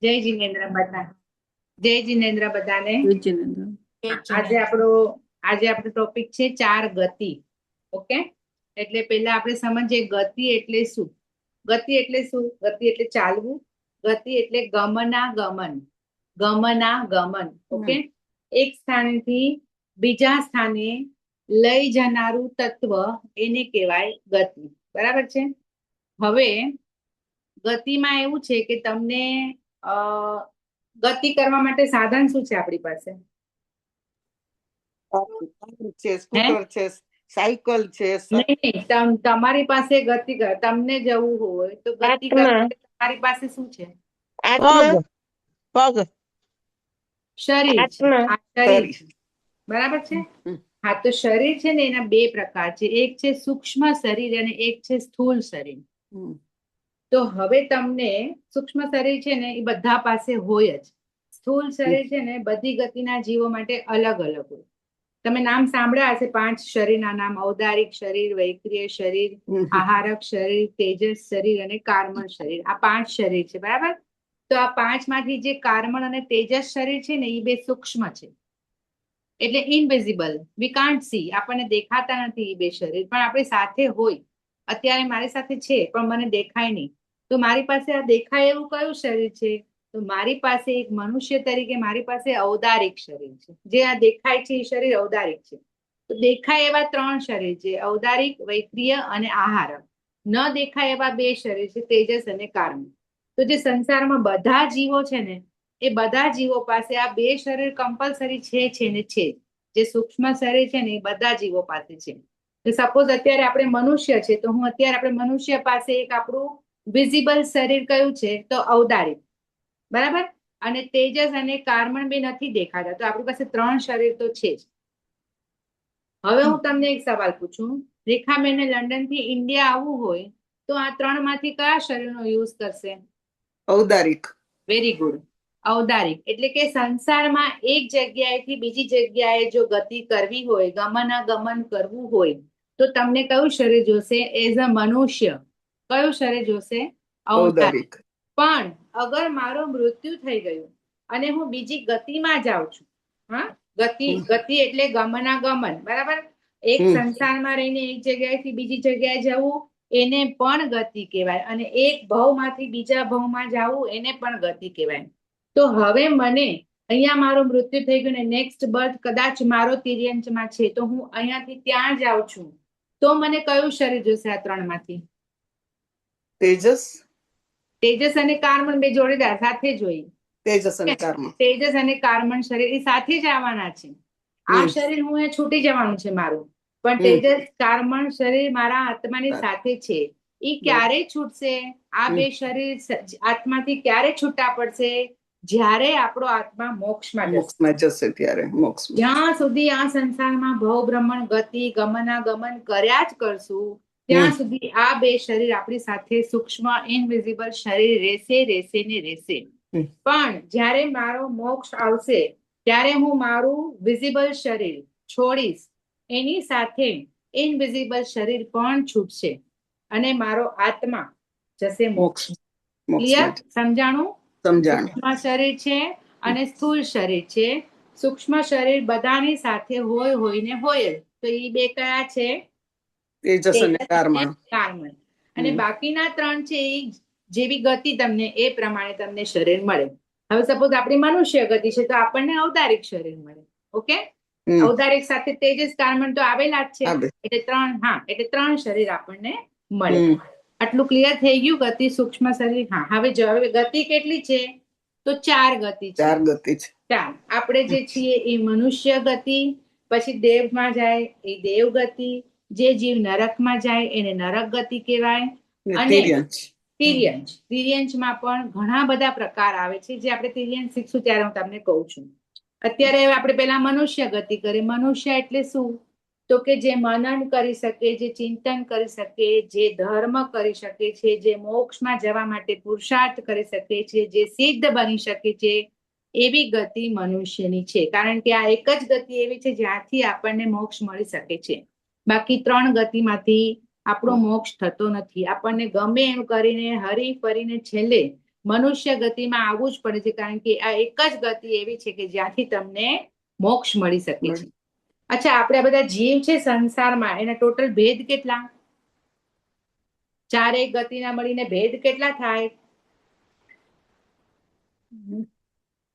જય જિનેન્દ્ર બધા. જય જિનેન્દ્ર બધાને. જીનેન્દ્ર આજે આપણો ટોપિક છે ચાર ગતિ. ઓકે, એટલે પહેલા આપણે સમજીએ ગતિ એટલે શું. ગતિ એટલે શું? ગતિ એટલે ચાલવું. ગતિ એટલે ગમનાગમન. ગમનાગમન. ઓકે, એક સ્થાનેથી બીજા સ્થાને લઈ જનારું તત્વ એને કહેવાય ગતિ. બરાબર છે. હવે ગતિમાં એવું છે કે તમને ગતિ કરવા માટે સાધન શું છે આપણી પાસે? છે, સ્કૂટર છે, સાયકલ છે. નહીં, તમારી પાસે ગતિ તમને જવું હોય તો ગતિ કરવા માટે તમારી પાસે શું છે? પગ, શરીર. આ શરીર, બરાબર છે. હા, તો શરીર છે ને એના બે પ્રકાર છે, એક છે સૂક્ષ્મ શરીર અને એક છે સ્થૂળ શરીર. તો હવે તમને સૂક્ષ્મ શરીર છે ને એ બધા પાસે હોય જ. સ્થૂળ શરીર છે ને બધી ગતિના જીવો માટે અલગ અલગ હોય. તમે નામ સાંભળ્યા હશે 5 શરીરના નામ: ઔદારિક શરીર, વૈક્રિય શરીર, આહારક શરીર, તેજસ શરીર અને કાર્મણ શરીર. આ 5 શરીર છે, બરાબર. તો આ 5 માંથી જે કાર્મણ અને તેજસ શરીર છે ને એ બે સૂક્ષ્મ છે, એટલે ઇનવિઝિબલ, વી કાન્ટ સી, આપણને દેખાતા નથી એ બે શરીર, પણ આપણી સાથે હોય. અત્યારે મારી સાથે છે પણ મને દેખાય નહીં. તો મારી પાસે આ દેખાય એવું કયું શરીર છે? તો મારી પાસે એક મનુષ્ય તરીકે મારી પાસે ઔદારિક શરીર છે. જે આ દેખાય છે એ શરીર ઔદારિક છે. તો દેખાય એવા 3 શરીર છે: ઔદારિક, વૈક્રિય અને આહારક. ન દેખાય એવા 2 શરીર છે: તેજસ અને કાર્મ. તો જે સંસારમાં બધા જીવો છે ને એ બધા જીવો પાસે આ 2 શરીર કમ્પલસરી છે ને છે. જે સૂક્ષ્મ શરીર છે ને એ બધા જીવો પાસે છે. તો સપોઝ અત્યારે આપણે મનુષ્ય છે, તો હું અત્યારે આપણે મનુષ્ય પાસે એક આપણું વિઝિબલ શરીર કયું છે? તો ઔદારિક, બરાબર. અને તેજસ અને કાર્મણ બે નથી દેખાતા, તો આપણી પાસે 3 શરીર તો છે જ. હવે હું તમને એક સવાલ પૂછું, રેખાબેનને લંડન થી ઇન્ડિયા આવવું હોય તો આ 3 માંથી કયા શરીરનો યુઝ કરશે? ઔદારિક. વેરી ગુડ, ઔદારિક. એટલે કે સંસારમાં એક જગ્યાએથી બીજી જગ્યાએ જો ગતિ કરવી હોય, ગમનાગમન કરવું હોય, તો તમને કયું શરીર જોશે? એઝ અ મનુષ્ય કયું શરીર જોશે? ઔદારિક. પણ અગર મારો મૃત્યુ થઈ ગયું અને હું બીજી ગતિમાં જાઉં છું, હા, ગતિ એટલે ગમનાગમન, બરાબર. એક સંસારમાં રહીને એક જગ્યાએથી બીજી જગ્યાએ જવું એને પણ ગતિ કહેવાય, અને એક ભવમાંથી બીજા ભવમાં જવું એને પણ ગતિ કહેવાય. તો હવે મને અહીંયા મારું મૃત્યુ થઈ ગયું ને નેક્સ્ટ બર્થ કદાચ મારો તિર્યંચમાં છે, તો હું અહીંયાથી ત્યાં જાઉં છું, તો મને કયું શરીર જોશે આ 3 માંથી? તેજસ. તેજસ અને કાર્મણ બે જોડેદાર સાથે જોઈ. તેજસ અને કાર્મણ. તેજસ અને કાર્મણ શરીર એ સાથે જ આવવાના છે. આ શરીર હું એ છૂટી જવાનું છે મારું, પણ તેજસ કાર્મણ શરીર મારા આત્માની સાથે છે. એ ક્યારે છૂટશે? આ બે શરીર આત્માથી ક્યારે છૂટા પડશે? જ્યારે આપણો આત્મા મોક્ષમાં જશે ત્યારે. મોક્ષ. જ્યાં સુધી આ સંસારમાં ભવ ભ્રમણ ગતિ ગમનાગમન કર્યા જ કરશું ત્યાં સુધી આ બે શરીર આપણી સાથે સૂક્ષ્મ ઇનવિઝિબલ શરીર રહેશે ને રહેશે. પણ જ્યારે મારો મોક્ષ આવશે ત્યારે હું મારું વિઝિબલ શરીર છોડીશ, એની સાથે ઇનવિઝિબલ શરીર પણ છૂટશે અને મારો આત્મા જશે મોક્ષ. ક્લિયર? સમજાણું? સૂક્ષ્મ શરીર છે અને સ્થૂળ શરીર છે. સૂક્ષ્મ શરીર બધાની સાથે હોય ને હોય જ. તો એ બે કયા છે? તેજસ અને કાર્મણ. અને બાકીના 3 છે એ જેવી ગતિ તમને એ પ્રમાણે તમને શરીર મળે. હવે સપોઝ આપણી મનુષ્ય ગતિ છે તો આપણને ઔદારિક શરીર મળે. ઓકે, ઔદારિક સાથે તેજસ કાર્મણ તો આવેલા જ છે, એટલે 3. હા, એટલે 3 શરીર આપણને મળે. આટલું ક્લિયર થઈ ગયું? ગતિ, સૂક્ષ્મ શરીર. હા, હવે ગતિ કેટલી છે? તો 4 ગતિ છે. 4 ગતિ છે. 4. આપણે જે છીએ એ મનુષ્ય ગતિ, પછી દેવમાં જાય એ દેવ ગતિ, જે જીવ નરકમાં જાય એને નરક ગતિ કહેવાય, અને તિર્યંચમાં પણ ઘણા બધા પ્રકાર આવે છે, જે આપણે તિર્યંચ શીખશું ત્યારે હું તમને કહું છું. અત્યારે આપણે પેલા મનુષ્ય ગતિ કરીએ. મનુષ્ય એટલે શું? તો કે જે મનન કરી શકે, જે ચિંતન કરી શકે, જે ધર્મ કરી શકે છે, જે મોક્ષમાં જવા માટે પુરુષાર્થ કરી શકે છે, જે સિદ્ધ બની શકે છે, એવી ગતિ મનુષ્યની છે. કારણ કે આ એક જ ગતિ એવી છે જ્યાંથી આપણને મોક્ષ મળી શકે છે. બાકી 3 ગતિમાંથી આપણો મોક્ષ થતો નથી. આપણને ગમે એમ કરીને હરી ફરીને છેલ્લે મનુષ્ય ગતિમાં આવવું જ પડે છે, કારણ કે આ એક જ ગતિ એવી છે કે જ્યાંથી તમને મોક્ષ મળી શકે છે. અચ્છા, આપણે બધા જીવ છે સંસારમાં, એના ટોટલ ભેદ કેટલા? ચારેય ગતિના મળીને ભેદ કેટલા થાય?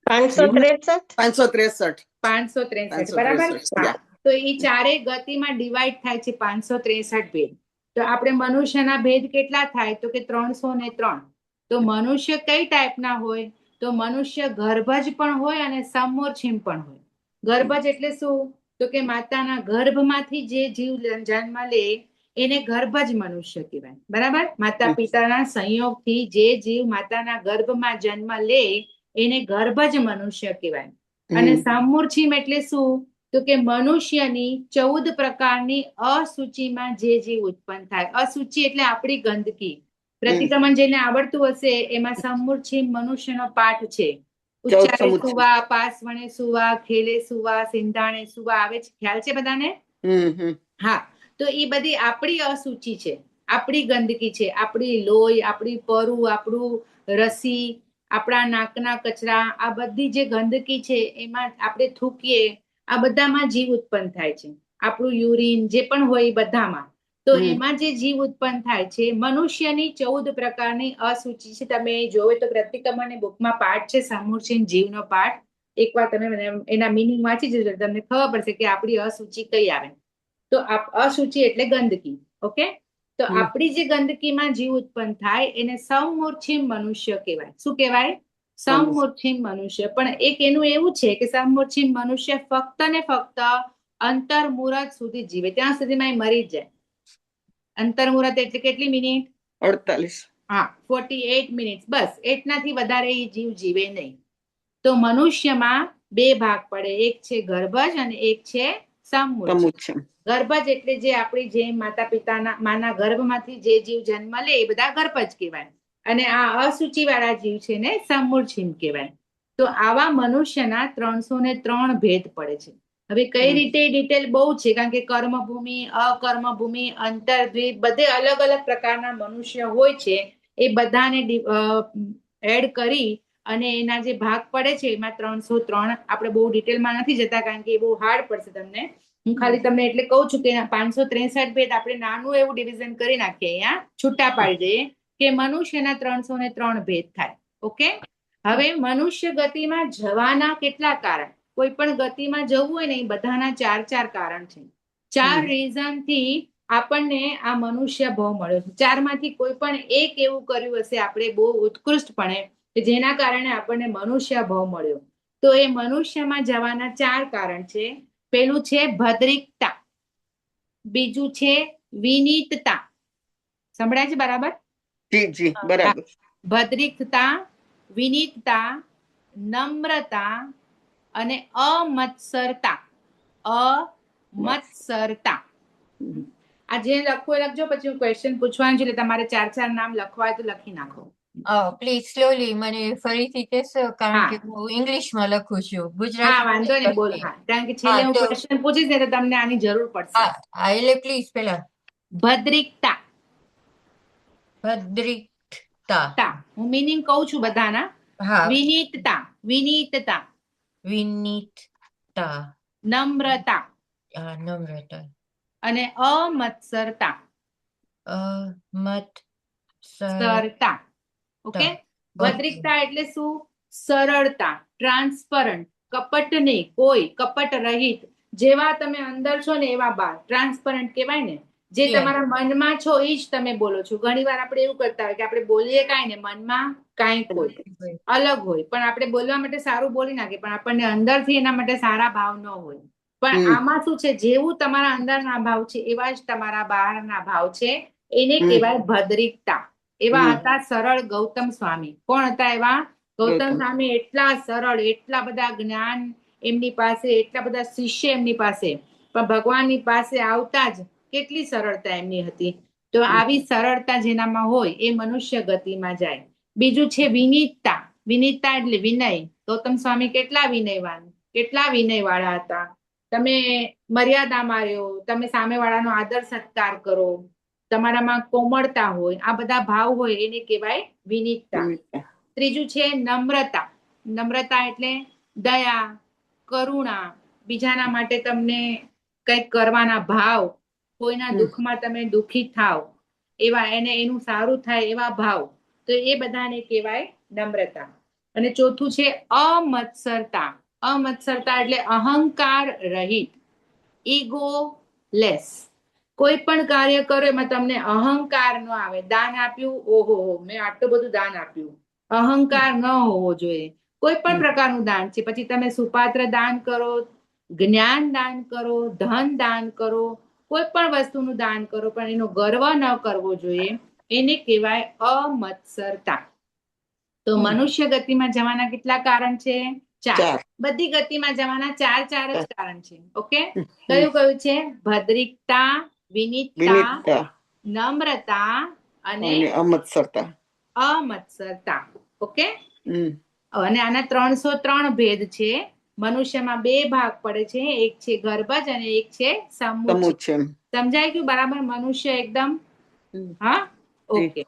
563. 563. 563, બરાબર. 563, yeah. તો એ ચારેય ગતિમાં ડિવાઈડ થાય છે 563 ભેદ. તો આપણે મનુષ્યના ભેદ કેટલા થાય? તો કે 303. તો મનુષ્ય કઈ ટાઈપના હોય? તો મનુષ્ય ગર્ભજ પણ હોય અને સમોર્છિમ પણ હોય. ગર્ભજ એટલે શું? તો કે માતાના ગર્ભમાંથી જે જીવ જન્મ લે એને ગર્ભજ મનુષ્ય કહેવાય, બરાબર. માતા પિતાના સંયોગથી જે જીવ માતાના ગર્ભમાં જન્મ લે એને ગર્ભજ મનુષ્ય કહેવાય. અને સમૂર્છિમ એટલે શું? તો કે મનુષ્યની 14 પ્રકારની અસુચિમાં જે જીવ ઉત્પન્ન થાય. અસુચિ એટલે આપણી ગંદકી. પ્રતિક્રમણ જેને આવડતું હશે એમાં સમૂર્છિમ મનુષ્યનો પાઠ છે. ઉચ્ચારે સુવા, પાસવણે સુવા, ખેલે સુવા, સિંધાણે સુવા આવે છે, ખ્યાલ છે બધાને? હા, તો એ બધી આપણી અસુચિ છે, આપણી ગંદકી છે, આપણી લોહી, આપણી પરુ, આપણું રસી, આપણા નાકના કચરા, આ બધી જે ગંદકી છે એમાં આપણે થૂકીએ, આ બધામાં જીવ ઉત્પન્ન થાય છે. આપણું યુરિન જે પણ હોય એ બધામાં. તો એમાં જે જીવ ઉત્પન્ન થાય છે, મનુષ્યની 14 પ્રકારની અસુચિ છે. તમે જોવો તો પ્રતિક્રમણની બુકમાં પાઠ છે સમૂર્છિમ જીવનો પાઠ. એકવાર તમે એના મિનિંગ વાંચી જજો, તમને ખબર પડશે કે આપણી અસુચિ કઈ આવે. તો અશુચિ એટલે ગંદકી. ઓકે, તો આપણી જે ગંદકીમાં જીવ ઉત્પન્ન થાય એને સમૂર્છિમ મનુષ્ય કહેવાય. શું કહેવાય? સમૂર્છિમ મનુષ્ય. પણ એક એનું એવું છે કે સમૂર્છિમ મનુષ્ય ફક્ત ને ફક્ત અંતર્મુહૂર્ત સુધી જીવે, ત્યાં સુધીમાં એ મરી જ જાય. અંતર્મુહૂર્ત એટલે કેટલી મિનિટ? 48. હા, 48 મિનિટ, બસ. એટલાથી વધારે એ જીવ જીવે નહીં. તો મનુષ્યમાં બે ભાગ પડે, એક છે ગર્ભજ અને એક છે સમૂર્છિમ. ગર્ભજ એટલે જે આપણી જે માતા પિતાના માના ગર્ભમાંથી જે જીવ જન્મ લે એ બધા ગર્ભજ કહેવાય. અને આ અસુચિ વાળા જીવ છે ને સમૂર્છિમ કહેવાય. તો આવા મનુષ્યના 303 ભેદ પડે છે. હવે કઈ રીતે ડિટેલ બહુ છે, કારણ કે કર્મભૂમિ, અકર્મભૂમિ, અંતર્દ્વીપ, બધે અલગ અલગ પ્રકારના મનુષ્ય હોય છે. એ બધાને એડ કરી અને એના જે ભાગ પડે છે એમાં 303. આપણે બહુ ડિટેલમાં નથી જતા, કારણ કે એ બહુ હાર્ડ પડશે તમને. હું ખાલી તમને એટલે કહું છું કે 563 ભેદ આપણે નાનું એવું ડિવિઝન કરી નાખીએ, અહીંયા છૂટા પાડી દઈએ કે મનુષ્યના 303 ભેદ થાય. ઓકે, હવે મનુષ્ય ગતિમાં જવાના કેટલા કારણ? કોઈ પણ ગતિમાં જવું હોય ને એ બધાના 4 કારણ છે. 4 રીઝન થી આપણને આ મનુષ્ય ભાવ મળ્યો છે. 4 માંથી કોઈ પણ એક એવું કર્યું હશે આપણે બહુ ઉત્કૃષ્ટપણે કે જેના કારણે આપણને મનુષ્ય ભાવ મળ્યો. તો એ મનુષ્યમાં જવાના 4 કારણ છે. પેલું છે ભદ્રિકતા, બીજું છે વિનીતતા. સંભળાય છે બરાબર? જી, બરાબર. ભદ્રિકતા, વિનીતતા, નમ્રતા અને અમત્સરતા. અમત્સરતા. આ જે લખવું એ લખજો, પછી હું ક્વેશ્ચન પૂછવાનું છે એટલે તમારે 4 નામ લખવા હોય તો લખી નાખો. પ્લીઝ સ્લોલી મને ફરીથી કહેશો, કારણ કે હું ઇંગ્લિશમાં લખું છું, ગુજરાતી. હા, વાંધો નહીં, બોલો. હા, કારણ કે છેલ્લે હું ક્વેશ્ચન પૂછીશ ને તો તમને આની જરૂર પડશે. હા, એટલે પ્લીઝ પેલા ભદ્રિકતા. ભદ્રિકતા, હું મીનિંગ કહું છું બધાના. વિનીતતા, વિનીતતા. વિનીતતા. નમ્રતા. નમ્રતા. અને અમત્સરતા. સરતા. ઓકે, ભદ્રિકતા એટલે શું? સરળતા, ટ્રાન્સપરન્ટ, કપટ નહીં, કોઈ કપટ રહિત. જેવા તમે અંદર છો ને એવા બહાર, ટ્રાન્સપરન્ટ કહેવાય ને. જે તમારા મનમાં છો એ જ તમે બોલો છો. ઘણી વાર આપણે એવું કરતા હોય કે આપણે બોલીએ કાંઈ ને મનમાં કાંઈ કોઈ અલગ હોય, પણ આપણે બોલવા માટે સારું બોલી નાખીએ, પણ આપણને અંદરથી એના માટે સારા ભાવ ન હોય. પણ આમાં શું છે, જેવું તમારા અંદરના ભાવ છે એવા જ તમારા બહારના ભાવ છે. એને કહેવાય ભદ્રિકતા. એવા હતા સરળ ગૌતમ સ્વામી. કોણ હતા એવા? ગૌતમ સ્વામી એટલા સરળ, એટલા બધા જ્ઞાન એમની પાસે, એટલા બધા શિષ્ય એમની પાસે, પણ ભગવાનની પાસે આવતા જ કેટલી સરળતા એમની હતી. તો આવી સરળતા જેનામાં હોય એ મનુષ્ય ગતિમાં જાય. બીજું છે વિનીતતા. વિનીતતા એટલે વિનય. ગૌતમ સ્વામી કેટલા વિનયવાન, કેટલા વિનય વાળા હતા. તમે મર્યાદામાં રહ્યો, તમે સામેવાળાનો આદર સત્કાર કરો, તમારામાં કોમળતા હોય, આ બધા ભાવ હોય એને કહેવાય વિનીતતા. ત્રીજું છે નમ્રતા. નમ્રતા એટલે દયા, કરુણા, બીજાના માટે તમને કંઈક કરવાના ભાવ, કોઈના દુઃખમાં તમે દુઃખી થાવ એવા, એનું સારું થાય એવા ભાવ, તો એ બધાને કહેવાય નમ્રતા. અને ચોથું છે અમત્સરતા. અમત્સરતા એટલે અહંકાર રહિત, ઈગો લેસ. કોઈ પણ કાર્ય કરો એમાં તમને અહંકાર ન આવે. દાન આપ્યું, ઓહો મેં આટલું બધું દાન આપ્યું, અહંકાર ન હોવો જોઈએ. કોઈ પણ પ્રકારનું દાન છે, પછી તમે સુપાત્ર દાન કરો, જ્ઞાન દાન કરો, ધન દાન કરો, કોઈ પણ વસ્તુનું દાન કરો, પણ એનો ગર્વ ન કરવો જોઈએ. એને કહેવાય અમત્સરતા. તો મનુષ્ય ગતિમાં જવાના કેટલા કારણ છે? 4. બધી ગતિમાં જવાના 4 જ કારણ છે. ઓકે, કયું કયું છે? ભદ્રિકતા, વિનીતતા, નમ્રતા અને અમત્સરતા. અમત્સરતા. ઓકે, અને આના 303 ભેદ છે. મનુષ્યમાં 2 ભાગ પડે છે, એક છે ગર્ભજ અને એક છે સમુચ્ચય. સમજાય ગયું બરાબર? મનુષ્ય એકદમ હા. ઓકે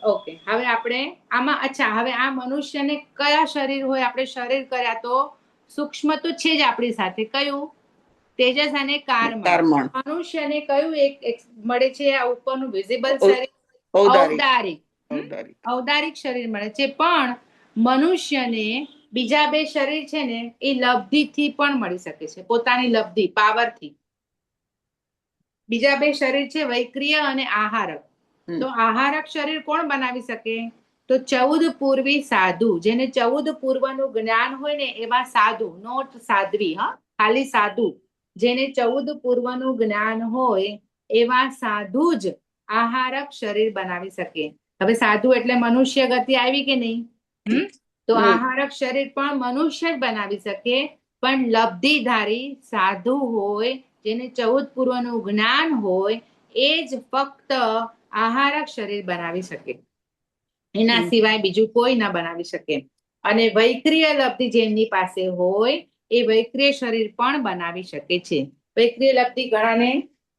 ઓકે, હવે આપણે આમાં અચ્છા, હવે આ મનુષ્યને કયા શરીર હોય? આપણે શરીર કર્યા તો સૂક્ષ્મ તો છે જ આપણી સાથે. કયું? તેજસ અને કારમણ. મનુષ્યને કયું એક મળે છે? આ ઉપરનું વિઝિબલ શરીર ઔદારિક. ઔદારિક શરીર મળે છે. પણ મનુષ્યને બીજા 2 શરીર છે ને, એ લબ્ધિથી પણ મળી શકે છે, પોતાની લબ્ધિ, પાવરથી. બીજા 2 શરીર છે વૈક્રિય અને આહારક. તો આહારક શરીર કોણ બનાવી શકે? તો 14 પૂર્વી સાધુ, જેને 14 પૂર્વનું જ્ઞાન હોય ને એવા સાધુ, નોટ સાધ્વી, હા, ખાલી સાધુ, જેને 14 પૂર્વનું જ્ઞાન હોય એવા સાધુ જ આહારક શરીર બનાવી શકે. હવે સાધુ એટલે મનુષ્ય ગતિ આવી કે નહીં? તો આહારક શરીર પણ મનુષ્ય જ બનાવી શકે, પણ લબ્ધિધારી સાધુ હોય, જેને 14 પૂર્વનું જ્ઞાન હોય, એ જ ફક્ત આહારક શરીર બનાવી શકે. એના સિવાય બીજું કોઈ ના બનાવી શકે. અને વૈક્રિય લબ્ધિ જેમની પાસે હોય, એ વૈક્રિય શરીર પણ બનાવી શકે છે. વૈક્રિય લબ્ધિ ઘણાને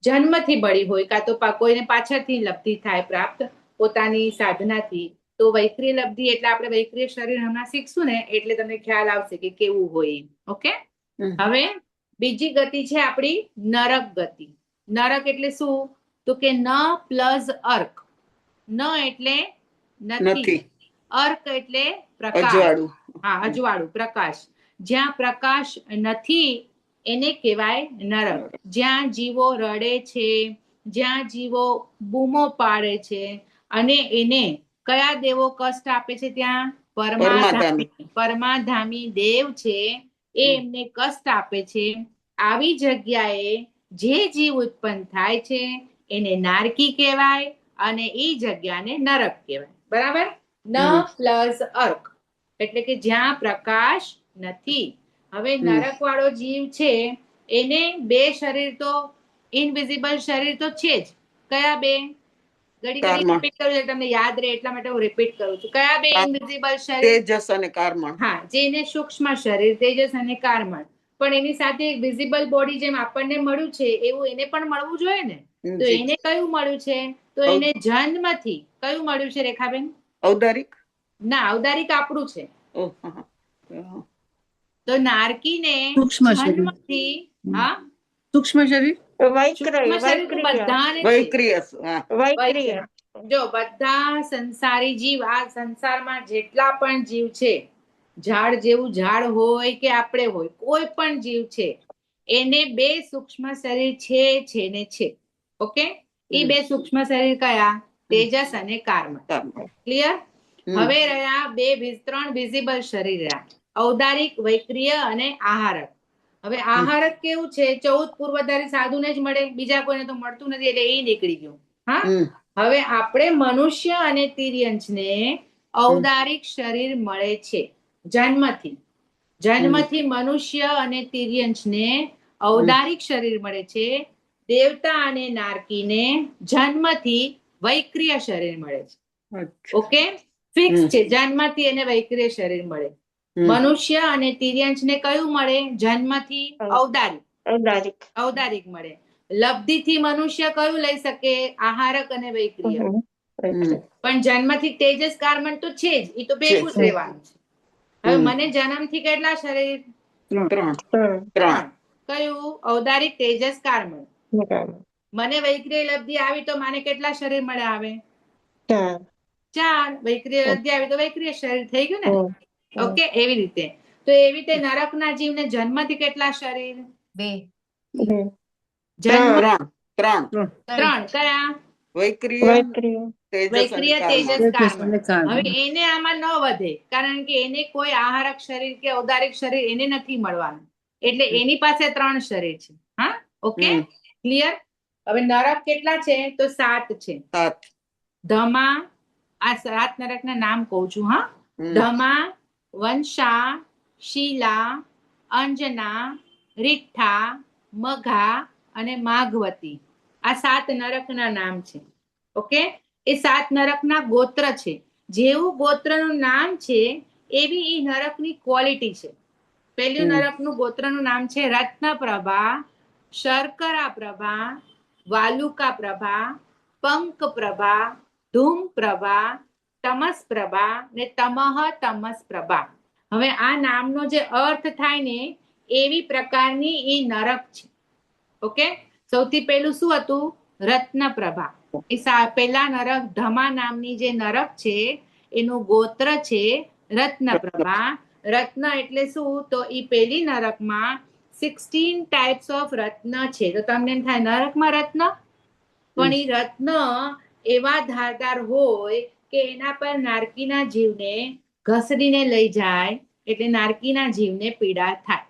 જન્મથી મળી હોય, કાં તો કોઈને પાછળથી લબ્ધિ થાય પ્રાપ્ત પોતાની સાધનાથી. તો વૈક્રિય લબ્ધિ એટલે આપણે વૈક્રિય શરીર હમણાં શીખશું ને, એટલે તમને ખ્યાલ આવશે કે કેવું હોય. ઓકે, હવે બીજી ગતિ છે આપણી નરક ગતિ. નરક એટલે શું? તો કે ન પ્લસ અર્ક. ન એટલે નથી, અર્ક એટલે પ્રકાશ. હા, અજવાળું, પ્રકાશ. જ્યાં પ્રકાશ નથી એને કહેવાય નરક. જ્યાં જીવો રડે છે, જ્યાં જીવો બૂમો પાડે છે, અને એને કયા દેવો કષ્ટ આપે છે? ત્યાં પરમાધામી દેવ છે, એ એમને કષ્ટ આપે છે. આવી જગ્યાએ જે જીવ ઉત્પન્ન થાય છે એને નારકી કહેવાય, અને એ જગ્યાને નરક કહેવાય. બરાબર? ન પ્લસ અર્ક એટલે કે જ્યાં પ્રકાશ નથી. હવે નરક વાળો જીવ છે, એને 2 શરીર તો, ઇનવિઝિબલ શરીર તો છે જ. કયા 2? ઘડી રિપીટ કરું છું, તમને યાદ રહે એટલા માટે હું રિપીટ કરું છું. કયા 2 ઇનવિઝિબલ શરીર? તેજસ અને કારમણ. હા, જેને સૂક્ષ્મ શરીર, તેજસ અને કારમણ. પણ એની સાથે વિઝિબલ બોડી જેમ આપણને મળ્યું છે એવું એને પણ મળવું જોઈએ ને. તો એને કયું મળ્યું છે? તો એને જન્મથી કયું મળ્યું છે રેખાબેન? ઔદારિક. ના, ઔદારિક આપણું છે. તો નારકીને જન્મથી, હા, સૂક્ષ્મ શરીર, જો બધા સંસારી જીવ, આ સંસારમાં જેટલા પણ જીવ છે, ઝાડ જેવું ઝાડ હોય કે આપણે હોય, કોઈ પણ જીવ છે, એને 2 સૂક્ષ્મ શરીર છે ને છે. ઓકે, એ 2 સૂક્ષ્મ શરીર કયા? તેજસ અને કારમણ. ક્લિયર? હવે રહ્યા 3 વિઝિબલ શરીર રહ્યા, ઔદારિક, વૈક્રિય અને આહારક. હવે આહારક કેવું છે? 14 પૂર્વધારી સાધુને જ મળે, બીજા કોઈને તો મળતું નથી, એટલે એ નીકળી ગયું. હા, હવે આપણે મનુષ્ય અને તિર્યંચને ઔદારિક શરીર મળે છે જન્મથી. જન્મથી મનુષ્ય અને તિર્યંચને ઔદારિક શરીર મળે છે. દેવતા અને નારકીને જન્મથી વૈક્રિય શરીર મળે છે. ઓકે, ફિક્સ છે, જન્મથી એને વૈક્રિય શરીર મળે. મનુષ્ય અને તિર્યંચને કયું મળે? જન્મથી ઔદારિક મળે. લબ્ધિથી મનુષ્ય કયું લઈ શકે? આહારક અને વૈક્રિય. પણ જન્મથી તેજસ કાર્બન તો છે જ, એ તો ભેગું જ રહેવાનું છે. હવે મને જન્મથી કેટલા શરીર? 3. કયું? ઔદારિક તેજસ કાર્બન. મને વૈક્રિય લબ્ધિ આવી તો મને કેટલા શરીર મળે? આવે 4. વૈક્રિય લબ્ધિ આવી તો વૈક્રિય શરીર થઈ ગયું ને. ઓકે, એવી રીતે. તો એવી રીતે નરકના જીવને જન્મથી કેટલા શરીર? 2. જન્મ 3 કયા? વૈક્રિય તેજસ વૈક્રિય અને તેજસ કાર્બન. કાર્બન. હવે એને આમાં ન વધે, કારણ કે એને કોઈ આહારક શરીર કે ઔદારિક શરીર એને નથી મળવાનું, એટલે એની પાસે 3 શરીર છે. હા, ઓકે, ક્લિયર. હવે નરક કેટલા છે? તો 7 છે. 7 ધમા, આ 7 નરકના નામ કહું છું. હા, ધમા, વંશા, શીલા, અંજના, રીઠ્ઠા, મઘા અને માગવતી. આ 7 નરકના નામ છે. ઓકે, એ 7 નરકના ગોત્ર છે. જેવું ગોત્રનું નામ છે એવી એ નરકની ક્વોલિટી છે. પહેલું નરકનું ગોત્રનું નામ છે રત્નપ્રભા, શર્કરા પ્રભા, વાલુકા પ્રભા, પંક પ્રભા, ધૂમ પ્રભા, તમસ પ્રભા ને તમહ તમસ પ્રભા. હવે આ નામનો જે અર્થ થાય ને એવી પ્રકારની એ નરક છે. ઓકે, સૌથી પહેલું શું હતું? રત્નપ્રભા. એ પહેલા નરક ધમા નામની જે નરક છે એનું ગોત્ર છે રત્નપ્રભા. રત્ન એટલે શું? તો એ પહેલી નરકમાં 16 ટાઈપ્સ ઓફ રત્ન છે. તો તમને એમ થાય નરકમાં રત્ન, પણ એ રત્ન એવા ધારદાર હોય કે એના પર નારકીના જીવને ઘસડીને લઈ જાય એટલે નારકીના જીવને પીડા થાય.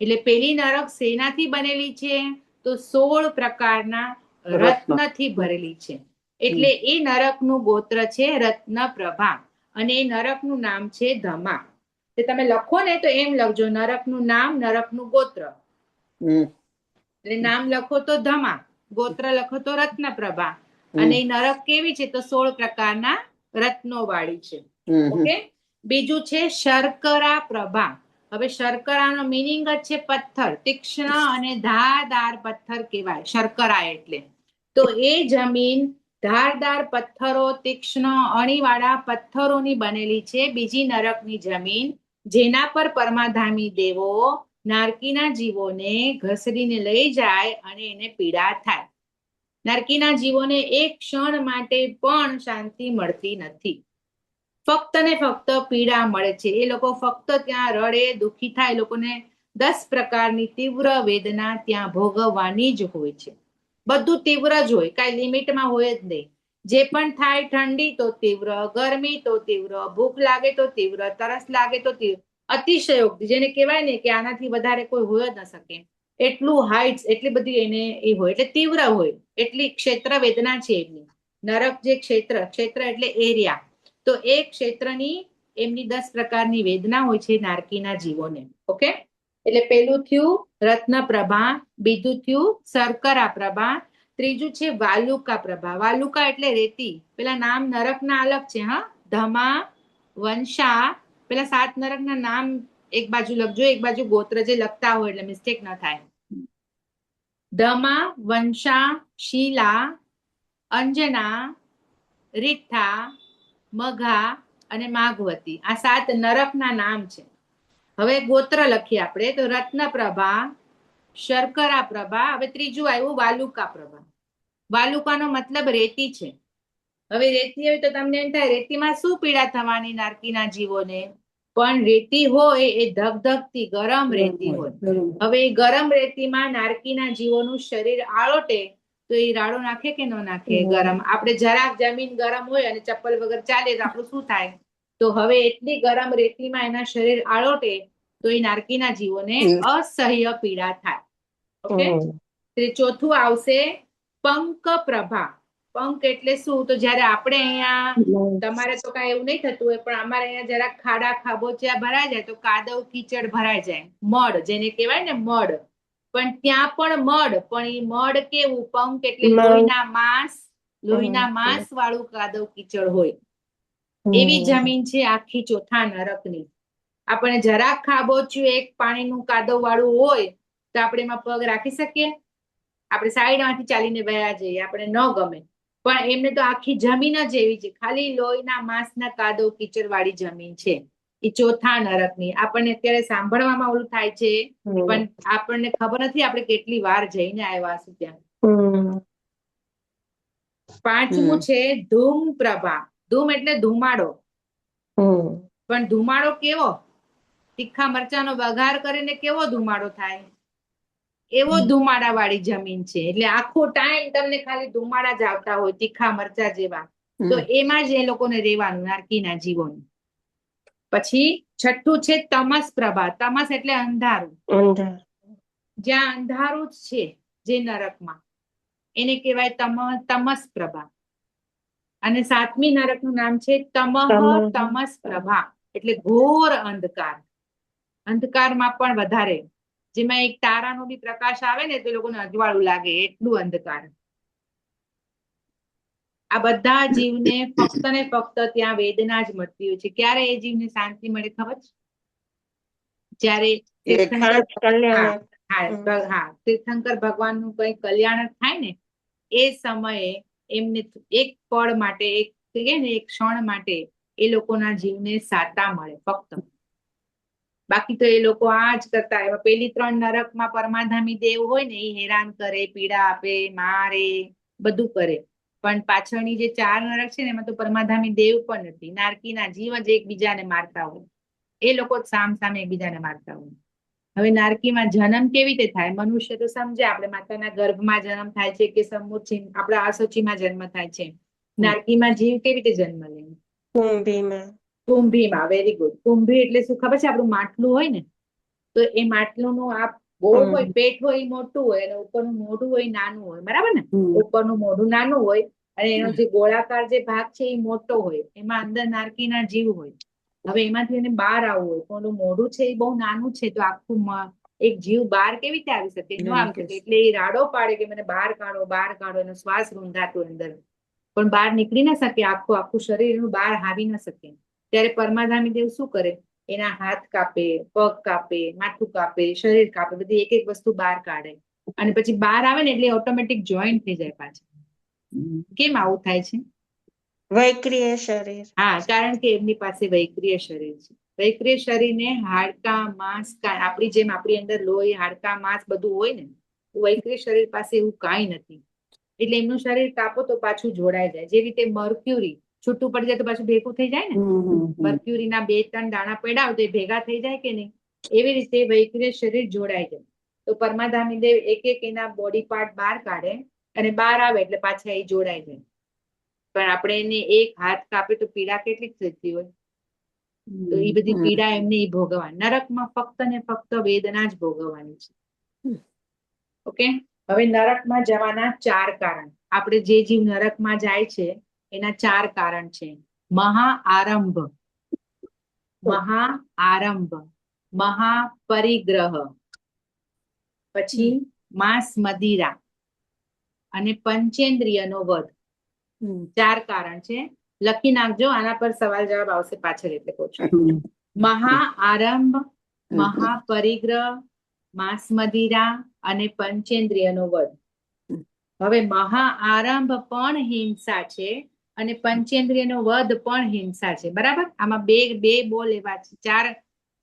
એટલે પેલી નરક શેનાથી બનેલી છે? તો 16 પ્રકારના રત્નથી ભરેલી છે. એટલે એ નરકનું ગોત્ર છે રત્નપ્રભા, અને એ નરકનું નામ છે ધમા. તે તમે લખો ને તો એમ લખજો, નરકનું નામ, નરકનું ગોત્ર. એટલે નામ લખો તો ધમા, ગોત્ર લખો તો રત્નપ્રભા, અને એ નરક કેવી છે? તો 16 પ્રકારના રત્નો વાળી છે. ઓકે, બીજું છે શર્કરા પ્રભા. હવે શર્કરાનો મિનિંગ જ છે પથ્થર, તીક્ષ્ણ અને ધારદાર પથ્થર કહેવાય શર્કરા એટલે. તો એ જમીન ધારદાર પથ્થરો, તીક્ષ્ણ અણીવાળા પથ્થરોની બનેલી છે બીજી નરકની જમીન, જેના પર પરમાધામી દેવો નારકીના જીવોને ઘસડીને લઈ જાય અને એને પીડા થાય. નારકીના જીવોને એક ક્ષણ માટે પણ શાંતિ મળતી નથી. ફક્ત ને ફક્ત પીડા મળે છે. એ લોકો ફક્ત ત્યાં રડે, દુઃખી થાય. એ લોકોને 10 પ્રકારની તીવ્ર વેદના ત્યાં ભોગવવાની જ હોય છે. બધું તીવ્ર જ હોય, કાંઈ લિમિટમાં હોય જ નહીં. જે પણ થાય, ઠંડી તો તીવ્ર, ગરમી તો તીવ્ર, ભૂખ લાગે તો તીવ્ર, તરસ લાગે તો તીવ્ર, અતિશયોક્તિ, જેને કહેવાય ને કે આનાથી વધારે કોઈ હોય જ ન શકે, એટલું હાઈટ્સ, એટલી બધી એને એ હોય, એટલે તીવ્ર હોય, એટલી ક્ષેત્ર વેદના છે એમની. નરક જે ક્ષેત્ર એટલે એરિયા, તો એ ક્ષેત્રની એમની 10 પ્રકારની વેદના હોય છે નારકીના જીવોને. ઓકે, એટલે પેલું થયું રત્નપ્રભા, બીજું થયું શર્કરા પ્રભા, ત્રીજું છે વાલુકા પ્રભા. વાલુકા એટલે રેતી. પેલા નામ નરકના અલગ છે. હા, ધમા, વંશા, પેલા 7 નરકના નામ એક બાજુ લખજો, એક બાજુ ગોત્ર જે લખતા હોય એટલે મિસ્ટેક ન થાય. ધમા, વંશા, શીલા, અંજના, રીઠ્ઠા, મઘા અને માગવતી. આ 7 નરકના નામ છે. હવે ગોત્ર લખીએ આપણે તો રત્નપ્રભા, શર્કરા પ્રભા. હવે ત્રીજું આવ્યું વાલુકા પ્રભા. વાલુકાનો મતલબ રેતી છે. હવે રેતી હોય તો તમને એમ થાય રેતીમાં શું પીડા થવાની નારકીના જીવોને? પણ રેતી હોય એ ધગધગતી ગરમ રેતી હોય. હવે એ ગરમ રેતીમાં નારકીના જીવોનું શરીર આળોટે તો એ રાડો નાખે કે ન નાખે? ગરમ. આપણે જરાક જમીન ગરમ હોય અને ચપ્પલ વગર ચાલે તો આપણું શું થાય? તો હવે એટલી ગરમ રેતીમાં એના શરીર આળોટે તો એ નારકીના જીવોને અસહ્ય પીડા થાય. ઓકે, ચોથું આવશે પંક પ્રભા. પંક એટલે શું? તો જયારે આપણે અહીંયા, તમારે તો કઈ એવું નહીં થતું હોય, પણ અમારે અહીંયા જરાક ખાડા ખાબોચિયા ભરાઈ જાય તો કાદવ કીચડ ભરાઈ જાય, મડ જેને કહેવાય ને મડ. પણ ત્યાં પણ મડ, પણ એ મડ કેવું? પંક એટલે લોહીના માંસ વાળું કાદવ કીચડ હોય એવી જમીન છે આખી ચોથા નરકની. આપણે જરાક ખાબોચ્યું એક પાણીનું કાદવ વાળું હોય તો આપણે એમાં પગ રાખી શકીએ? આપણે સાઈડમાંથી ચાલીને વયા જઈએ, આપણે ન ગમે. પણ એમને તો આખી જમીન જ એવી છે, ખાલી લોહીના માંસના કાદવ કીચડ વાળી જમીન છે. એ ચોથા નરકની. આપણને અત્યારે સાંભળવામાં ઓલું થાય છે, પણ આપણને ખબર નથી આપણે કેટલી વાર જઈને આવ્યા છું ત્યાં. પાંચમું છે ધૂમ પ્રભા. ધૂમ એટલે ધુમાડો. પણ ધુમાડો કેવો? તીખા મરચાનો વઘાર કરીને કેવો ધુમાડો થાય, એવો ધુમાડા વાળી જમીન છે. એટલે આખો ટાઈમ તમને ખાલી ધુમાડા જ આવતા હોય, તીખા મરચા જેવા. તો એમાં જ એ લોકોને રહેવાનું, નારકીના જીવોને. પછી છઠ્ઠું છે તમસ પ્રભા. તમસ એટલે અંધારું. જ્યાં અંધારું જ છે, જે નરકમાં, એને કહેવાય તમસ પ્રભા. અને સાતમી નરકનું નામ છે તમસ પ્રભા, એટલે ઘોર અંધકાર. અંધકારમાં પણ વધારે, જેમાં એક તારાનો બી પ્રકાશ આવે ને તો એ લોકોને અજવાળું લાગે, એટલું અંધકાર. આ બધા જીવને ફક્ત ને ફક્ત ત્યાં વેદના જ મળતી હોય છે. ક્યારે એ જીવને શાંતિ મળે ખબર છે? જ્યારે તીર્થંકર ભગવાનનું કઈ કલ્યાણ થાય ને, એ સમયે એમને એક પળ માટે, એક ક્ષણ માટે એ લોકોના જીવને સાતા મળે ફક્ત. બાકી તો એ લોકો આ જ કરતા હોય. પેલી 3 નરકમાં પરમાધામી દેવ હોય ને, એ હેરાન કરે, પીડા આપે, મારે, બધું કરે. પણ પાછળની જે 4 નરક છે ને, એમાં તો પરમાધામી દેવ પણ નથી. નારકીના જીવ જ એકબીજાને મારતા હોય. એ લોકો જ સામે એકબીજાને મારતા હોય. હવે નારકીમાં જન્મ કેવી રીતે થાય? મનુષ્ય તો સમજે, આપણે માતાના ગર્ભમાં જન્મ થાય છે કે સમુચી આપણા આસોચીમાં જન્મ થાય છે. નારકીમાં જીવ કેવી રીતે જન્મ લે? કુંભીમાં. Very good. કુંભી એટલે શું ખબર છે? આપણું માટલું હોય ને, તો એ માટલુંનું આ ગોળ હોય, પેટ હોય એ મોટું હોય, અને ઉપરનું મોઢું હોય નાનું હોય, બરાબર ને? ઉપરનું મોઢું નાનું હોય અને એનો જે ગોળાકાર જે ભાગ છે એ મોટો હોય, એમાં અંદર નારકીના જીવ હોય. હવે એમાંથી એને બહાર આવવું હોય, પણ મોઢું છે એ બહુ નાનું છે, તો આખું એક જીવ બહાર કેવી રીતે આવી શકે? ન આવી શકે. એટલે એ રાડો પાડે કે મને બહાર કાઢો, બહાર કાઢો. એનો શ્વાસ રૂંધાતો અંદર, પણ બહાર નીકળી ના શકે. આખું શરીર એનું બહાર આવી ના શકે. ત્યારે પરમાધામી દેવ શું કરે? એના હાથ કાપે, પગ કાપે, માથું કાપે, શરીર કાપે, બધી એક એક વસ્તુ બહાર કાઢે. અને પછી બહાર આવે ને એટલે ઓટોમેટિક જોઈન્ટ થઈ જાય પાછા. કેમ આવું થાય છે? વૈક્રિય શરીર. હા, કારણ કે એમની પાસે વૈક્રિય શરીર છે. વૈક્રિય શરીરને હાડકા, માંસ, આપણી જેમ આપણી અંદર લોહી, હાડકા, માંસ બધું હોય ને, વૈક્રિય શરીર પાસે એવું કાંઈ નથી. એટલે એમનું શરીર કાપો તો પાછું જોડાઈ જાય. જે રીતે મર્ક્યુરી છૂટું પડી જાય તો પાછું ભેગું થઈ જાય ને. મર્ક્યુરીના 2-3 દાણા પડ્યા હોય તો એ ભેગા થઈ જાય કે નહીં? એવી રીતે વૈક્રિય શરીર જોડાઈ જાય. તો પરમાધામી દેવ એક એક એના બોડી પાર્ટ બહાર કાઢે, અને બહાર આવે એટલે પાછા એ જોડાઈ જાય. પણ આપણે એને એક હાથ કાપે તો પીડા કેટલી થતી હોય. તો એ બધી પીડા એમને ભોગવવાની. નરકમાં ફક્ત ને ફક્ત વેદના જ ભોગવવાની છે. ઓકે. હવે નરકમાં જવાના 4 કારણ. આપણે જે જીવ નરકમાં જાય છે એના 4 કારણ છે. મહાઆરંભ, મહાપરિગ્રહ, પછી માંસ મદિરા અને પંચેન્દ્રિયનો વધ. 4 કારણ છે. લખી નાખજો, આના પર સવાલ જવાબ આવશે પાછળ, એટલે કહું છું. મહાઆરંભ, મહાપરિગ્રહ, માંસ મદિરા અને પંચેન્દ્રિયનો વધ. હવે મહાઆરંભ પણ હિંસા છે અને પંચેન્દ્રિયનો વધ પણ હિંસા છે. બરાબર? આમાં બે બોલ એવા છે.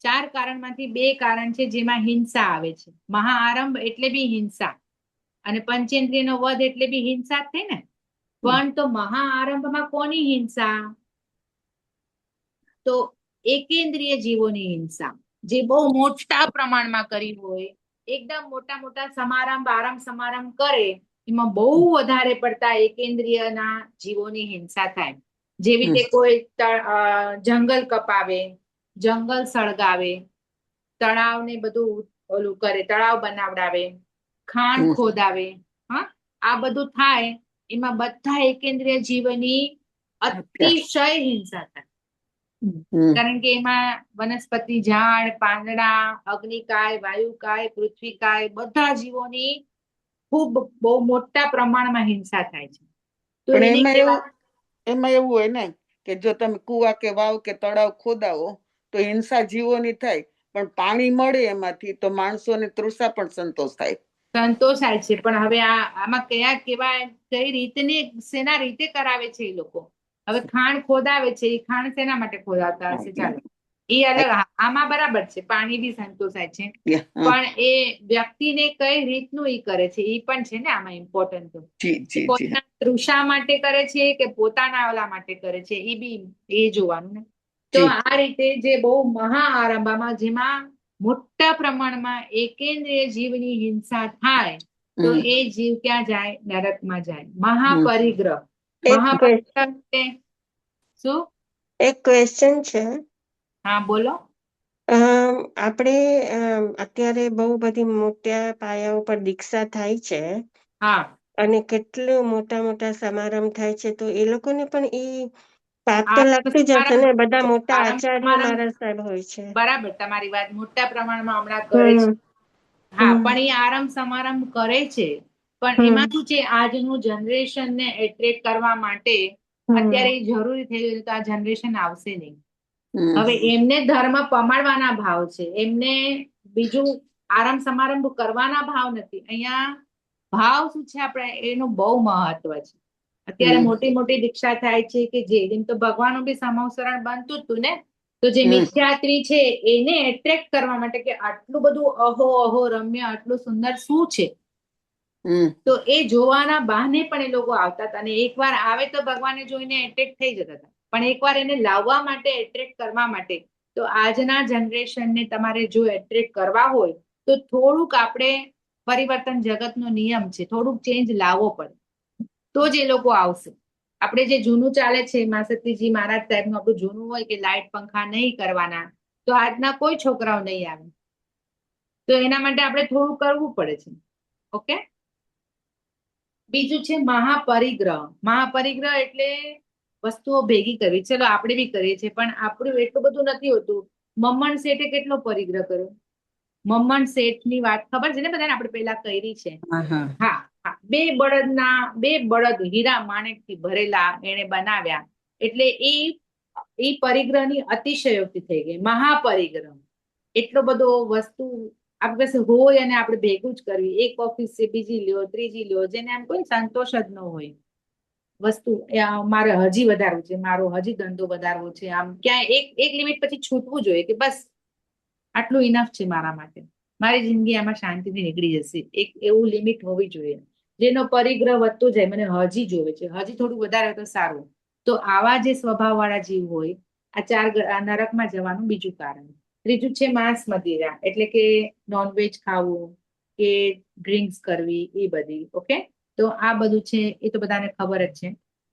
4 કારણમાંથી 2 કારણ છે જેમાં હિંસા આવે છે. મહાઆરંભ એટલે બી હિંસા, અને પંચેન્દ્રિયનો વધ એટલે બી હિંસા જ થઈ ને. પણ તો મહાઆરંભમાં કોની હિંસા? તો એકેન્દ્રિય જીવોની હિંસા, જે બહુ મોટા પ્રમાણમાં કરી હોય, એકદમ મોટા આરંભ સમારંભ કરે, એમાં બહુ વધારે પડતા એકેન્દ્રિયના જીવોની હિંસા થાય. જેવી રીતે કોઈ જંગલ કપાવે, જંગલ સળગાવે, તળાવને બધું ઓલું કરે, તળાવ બનાવડાવે, ખાણ ખોદાવે, આ બધું થાય, એમાં બધા એકેન્દ્રિય જીવની અતિશય હિંસા થાય. કારણ કે એમાં વનસ્પતિ, ઝાડ, પાંદડા, અગ્નિકાય, વાયુકાય, પૃથ્વીકાય, બધા જીવોની ખૂબ બહુ મોટા પ્રમાણમાં હિંસા થાય છે. તો એમાં એવું હોય ને કે જો તમે કુવા કે વાવ કે તળાવ ખોદાવો તો હિંસા જીવોની થાય, પણ પાણી મળે એમાંથી તો માણસોને તૃષા પણ સંતોષ થાય. સંતોષાય છે, પણ હવે આમાં કઈ રીતની શેના રીતે કરાવે છે એ લોકો. હવે ખાણ ખોદાવે છે, એ ખાણ શેના માટે ખોદાવતા હશે? ચાલો એ અલગ. આમાં બરાબર છે, પાણી બી સંતોષાય છે, પણ એ વ્યક્તિને કઈ રીતનું એ કરે છે એ પણ છે ને આમાં ઇમ્પોર્ટન્ટ. પોતાના તૃષા માટે કરે છે કે પોતાના ઓલા માટે કરે છે, એ બી એ જોવાનું ને. તો આ રીતે જે બહુ મહાઆરંભમાં જેમાં મોટા પ્રમાણમાં એકેન્દ્રિય જીવની હિંસા થાય તો એ જીવ ક્યાં જાય? નરકમાં જાય. મહાપરિગ્રહ. મહાપરિગ્રહ શું? એક ક્વેશ્ચન છે. હા બોલો. આપણે અત્યારે બહુ બધી મોટા પાયા ઉપર દીક્ષા થાય છે. હા. અને કેટલું મોટા મોટા સમારંભ થાય છે, તો એ લોકોને પણ એ પાપ તો લાગતું જ હશે ને? બધા મોટા આચાર્ય મહારાજ સાહેબ હોય છે. બરાબર, તમારી વાત મોટા પ્રમાણમાં હમણાં કરે છે. હા, પણ એ આરંભ સમારંભ કરે છે, પણ એમાં શું છે, આજનું જનરેશન ને એટ્રેક્ટ કરવા માટે અત્યારે એ જરૂરી થઈ ગયું, તો આ જનરેશન આવશે નહીં. હવે એમને ધર્મ પમાડવાના ભાવ છે, એમને બીજું આરંભ સમારંભ કરવાના ભાવ નથી. અહીંયા ભાવ શું છે, આપણે એનું બહુ મહત્વ છે. અત્યારે મોટી મોટી દીક્ષા થાય છે કે જેમ તો ભગવાનનું બી સમવસરણ બનતું હતું ને, તો જે મિથ્યાત્રી છે એને એટ્રેક્ટ કરવા માટે કે આટલું બધું અહો રમ્ય, આટલું સુંદર શું છે, તો એ જોવાના બહાને પણ એ લોકો આવતા હતા. અને એકવાર આવે તો ભગવાનને જોઈને એટ્રેક્ટ થઈ જતા હતા, પણ એકવાર એને લાવવા માટે, એટ્રેક્ટ કરવા માટે, તો આજના જનરેશનને તમારે જો એટ્રેક્ટ કરવા હોય તો થોડુંક આપણે પરિવર્તન, જગતનો નિયમ છે, થોડુંક ચેન્જ લાવવો પડે, તો જ એ લોકો આવશે. આપણે જે જૂનું ચાલે છે, માસતીજી મહારાજ સાહેબનું આપણું જૂનું હોય કે લાઈટ પંખા નહીં કરવાના, તો આજના કોઈ છોકરાઓ નહીં આવે. તો એના માટે આપણે થોડું કરવું પડે છે. ઓકે. બીજું છે મહાપરિગ્રહ. મહાપરિગ્રહ એટલે વસ્તુઓ ભેગી કરવી. ચલો આપણે બી કરીએ છીએ, પણ આપણું એટલું બધું નથી હોતું. મમ્મણ શેઠે કેટલો પરિગ્રહ કર્યો? મમ્મણ શેઠની વાત ખબર છે ને બધાને? આપણે પેલા કરી છે. હા. બે બળદ હીરા માણેકથી ભરેલા એને બનાવ્યા, એટલે એ પરિગ્રહની અતિશયોક્તિ થઈ ગઈ. મહાપરિગ્રહ એટલો બધો વસ્તુ આપણી પાસે હોય અને આપણે ભેગું જ કરવી. એક ઓફિસ છે, બીજી લ્યો, ત્રીજી લ્યો, જેને આમ કોઈ સંતોષ જ ન હોય. વસ્તુ મારે હજી વધારવું છે, મારો હજી ધંધો વધારવો છે, આમ ક્યાંય એક લિમિટ પછી છૂટવું જોઈએ કે બસ આટલું ઇનફ છે મારા માટે, મારી જિંદગી આમાં શાંતિથી નીકળી જશે. એક એવું લિમિટ હોવી જોઈએ જેનો પરિગ્રહ વધતો જાય. મને હજી જોવે છે, હજી થોડું વધારે તો સારું. તો આવા જે સ્વભાવ વાળા જીવ હોય, આ નરકમાં જવાનું બીજું કારણ. ત્રીજું છે માંસ મદિરા, એટલે કે નોનવેજ ખાવું કે ડ્રિંક્સ કરવી, એ બધી. ઓકે, તો આ બધું છે, એ તો બધાને ખબર જ છે.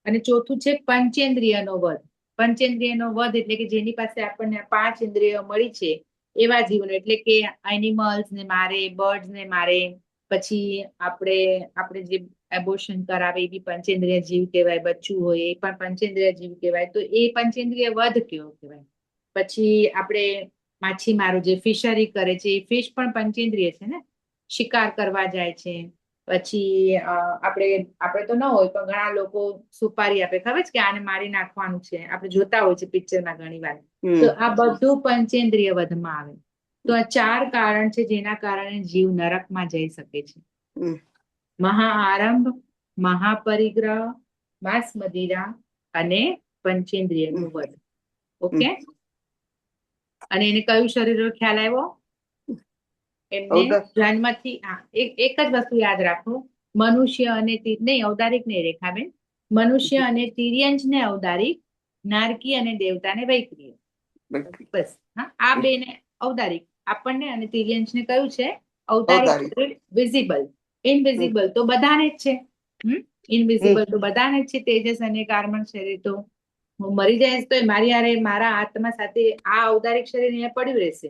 અને ચોથું છે પંચેન્દ્રિયનો વધ. પંચેન્દ્રિયનો વધ એટલે કે જેની પાસે આપણને 5 ઇન્દ્રિયો મળી છે એવા જીવનો, એટલે કે એનિમલ્સ ને મારે, બર્ડ્સ ને મારે, પછી આપણે જે એબોર્શન કરાવે એ બી પંચેન્દ્રિય જીવ કહેવાય, બચ્ચું હોય એ પણ પંચેન્દ્રિય જીવ કહેવાય. તો એ પંચેન્દ્રિય વધ કેવો કહેવાય. પછી આપણે માછીમારો જે ફિશરી કરે છે, એ ફિશ પણ પંચેન્દ્રિય છે ને, શિકાર કરવા જાય છે. પછી આપણે તો ન હોય, પણ ઘણા લોકો સુપારી આપે, ખબર છે કે આને મારી નાખવાનું છે, આપણે જોતા હોય છે પિક્ચરમાં ઘણી વાર. તો આ બધું પંચેન્દ્રિય વધમાં આવે. તો આ 4 કારણ છે જેના કારણે જીવ નરકમાં જઈ શકે છે. મહાઆરંભ, મહાપરિગ્રહ, માંસ મદિરા અને પંચેન્દ્રિયનું વધ. ઓકે. અને એને કયું શરીર ખ્યાલ આવ્યો? એમને જન્મથી એક જ વસ્તુ યાદ રાખો, મનુષ્ય અને નહીં, ઔદારિક નહીં રેખાબેન, મનુષ્ય અને તિર્યંચ ને ઔદારિક, નારકી અને દેવતાને વૈક્રિય. બસ. હા, આ બે ને ઔદારિક આપણને, અને તિર્યંચ ને કયું છે? ઔદારિક. વિઝિબલ. ઇનવિઝિબલ તો બધાને જ છે. ઇનવિઝિબલ તો બધાને જ છે. તેજસ અને કાર્બન શરીર તો હું મરી જઈશ તો મારા આત્મા સાથે આ ઔદારિક શરીર અહીંયા પડ્યું રહેશે,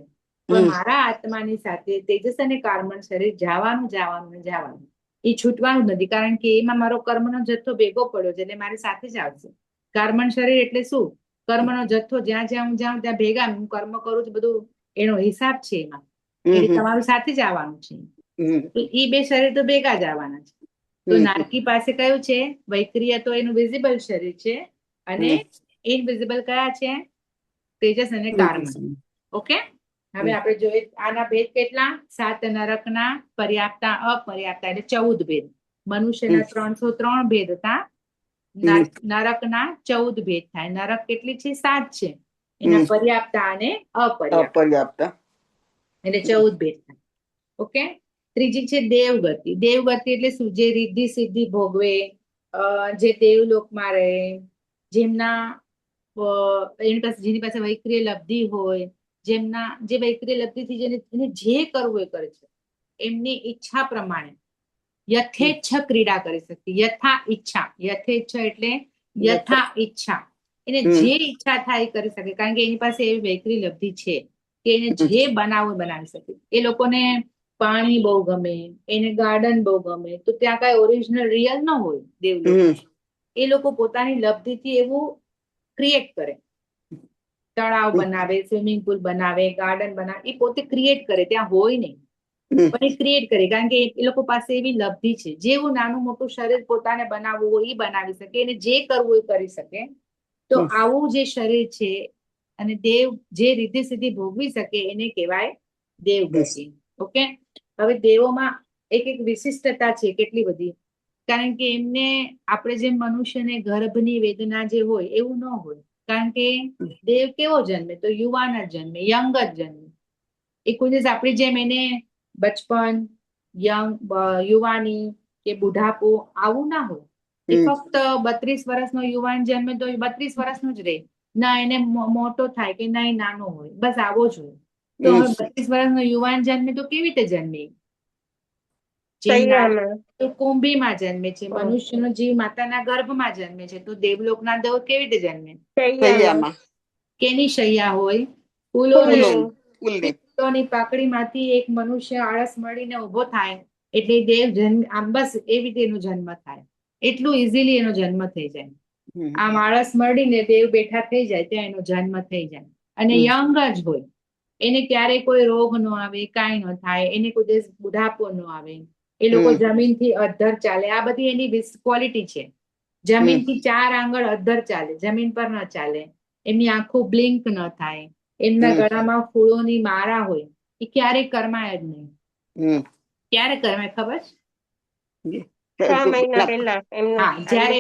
પણ મારા આત્માની સાથે તેજસ અને કાર્બન શરીર જવાનું. એ છૂટવાનું નથી, કારણ કે એમાં મારો કર્મનો જથ્થો ભેગો પડ્યો છે, એટલે મારી સાથે જ આવશે. કાર્બન શરીર એટલે શું? કર્મનો જથ્થો જ્યાં જ્યાં હું જાઉં ત્યાં ભેગા હું કર્મ કરું છું, બધું એનો હિસાબ છે એમાં, એટલે તમારું સાથે જ આવવાનું છે. તો એ બે શરીર તો ભેગા જ આવવાના છે. તો નારકી પાસે કયું છે? વૈક્રિય. તો એનું વિઝિબલ શરીર છે, અને ઇનવિઝિબલ કયા છે? તેજસ અને કાર્બન. ઓકે. હવે આપણે જોઈએ આના ભેદ કેટલા? 7 નરકના, પર્યાપ્તા, અપર્યાપ્તા એટલે 14 ભેદ. મનુષ્યના 303 ભેદ હતા, નરકના 14 ભેદ થાય. નરક કેટલી છે? 7 છે. એના પર્યાપ્તા અને અપર્યાપ્તા એટલે 14 ભેદ થાય. ઓકે. ત્રીજી છે દેવગતિ. દેવગતિ એટલે શું? જે રિદ્ધિ સિદ્ધિ ભોગવે, જે દેવલોકમાં રહે, જેમના જેની પાસે વૈક્રિય લબ્ધિ હોય, જે વૈક્રિય લબ્ધિથી એને જે કરવું એ કરે છે, એમની ઈચ્છા પ્રમાણે યથેચ્છ ક્રીડા કરી શકે. યથા ઈચ્છા, યથેચ્છ એટલે યથા ઈચ્છા, એને જે ઈચ્છા થાય એ કરી શકે, કારણ કે એની પાસે એવી વૈક્રિય લબ્ધિ છે કે એને જે બનાવવું બનાવી શકે. એ લોકોને પાણી બહુ ગમે, એને ગાર્ડન બહુ ગમે, તો ત્યાં કઈ ઓરિજિનલ રિયલ ન હોય દેવલોક. એ લોકો પોતાની લબ્ધિથી એવું ક્રિએટ કરે, તળાવ બનાવે, સ્વિમિંગ પુલ બનાવે, ગાર્ડન બનાવે, એ પોતે ક્રિએટ કરે, ત્યાં હોય નહીં પણ એ ક્રિએટ કરે, કારણ કે એ લોકો પાસે એવી લબ્ધિ છે. જેવું નાનું મોટું શરીર પોતાને બનાવવું હોય એ બનાવી શકે, એને જે કરવું એ કરી શકે. તો આવું જે શરીર છે અને દેવ જે રીતે સીધી ભોગવી શકે એને કહેવાય દેવગતિ. ઓકે. હવે દેવોમાં એક વિશિષ્ટતા છે, કેટલી બધી, કારણ કે એમને આપણે જેમ મનુષ્યને ગર્ભની વેદના જે હોય એવું ન હોય, કારણ કે દેવ કેવો જન્મે? તો યુવાન જ જન્મે, યંગ જ જન્મે. એ કોઈ દિવસ આપણી જેમ એને બચપન, યુવાની કે બુઢાપો આવું ના હોય. એ ફક્ત 32 વર્ષનો યુવાન જન્મે તો 32 વર્ષનો જ રહે, ના એને મોટો થાય કે નહીં નાનો હોય, બસ આવો જ હોય. તો 32 વર્ષનો યુવાન જન્મે તો કેવી રીતે જન્મે? કુંભીમાં જન્મે છે. મનુષ્યનો જીવ માતાના ગર્ભમાં જન્મે છે, તો દેવલોકના દેવ કેવી રીતે જન્મે? કેની શૈયા હોય? ફૂલોની પાકડીમાંથી એક મનુષ્ય આળસ મળીને ઉભો થાય એટલે દેવ જન્મ, આમ બસ એવી રીતે એનો જન્મ થાય. એટલું ઇઝીલી એનો જન્મ થઈ જાય. આમ આળસ મળીને દેવ બેઠા થઈ જાય ત્યાં એનો જન્મ થઈ જાય. અને યંગ જ હોય, એને ક્યારેય કોઈ રોગ ન આવે, કાંઈ ન થાય, એને કોઈ દિવસ બુઢાપો ન આવે. એ લોકો જમીનથી અદ્ધર ચાલે. આ બધી એની ક્વોલિટી છે. જમીનથી 4 આંગળ અદ્ધર ચાલે, જમીન પર ન ચાલે. એમની આંખો બ્લિંક ન થાય, એમના ગળામાં ફૂલોની માળા હોય, એ ક્યારેય કરમાય જ નહીં. ક્યારે કરમાય ખબર છે? 6 મહિના પહેલા જયારે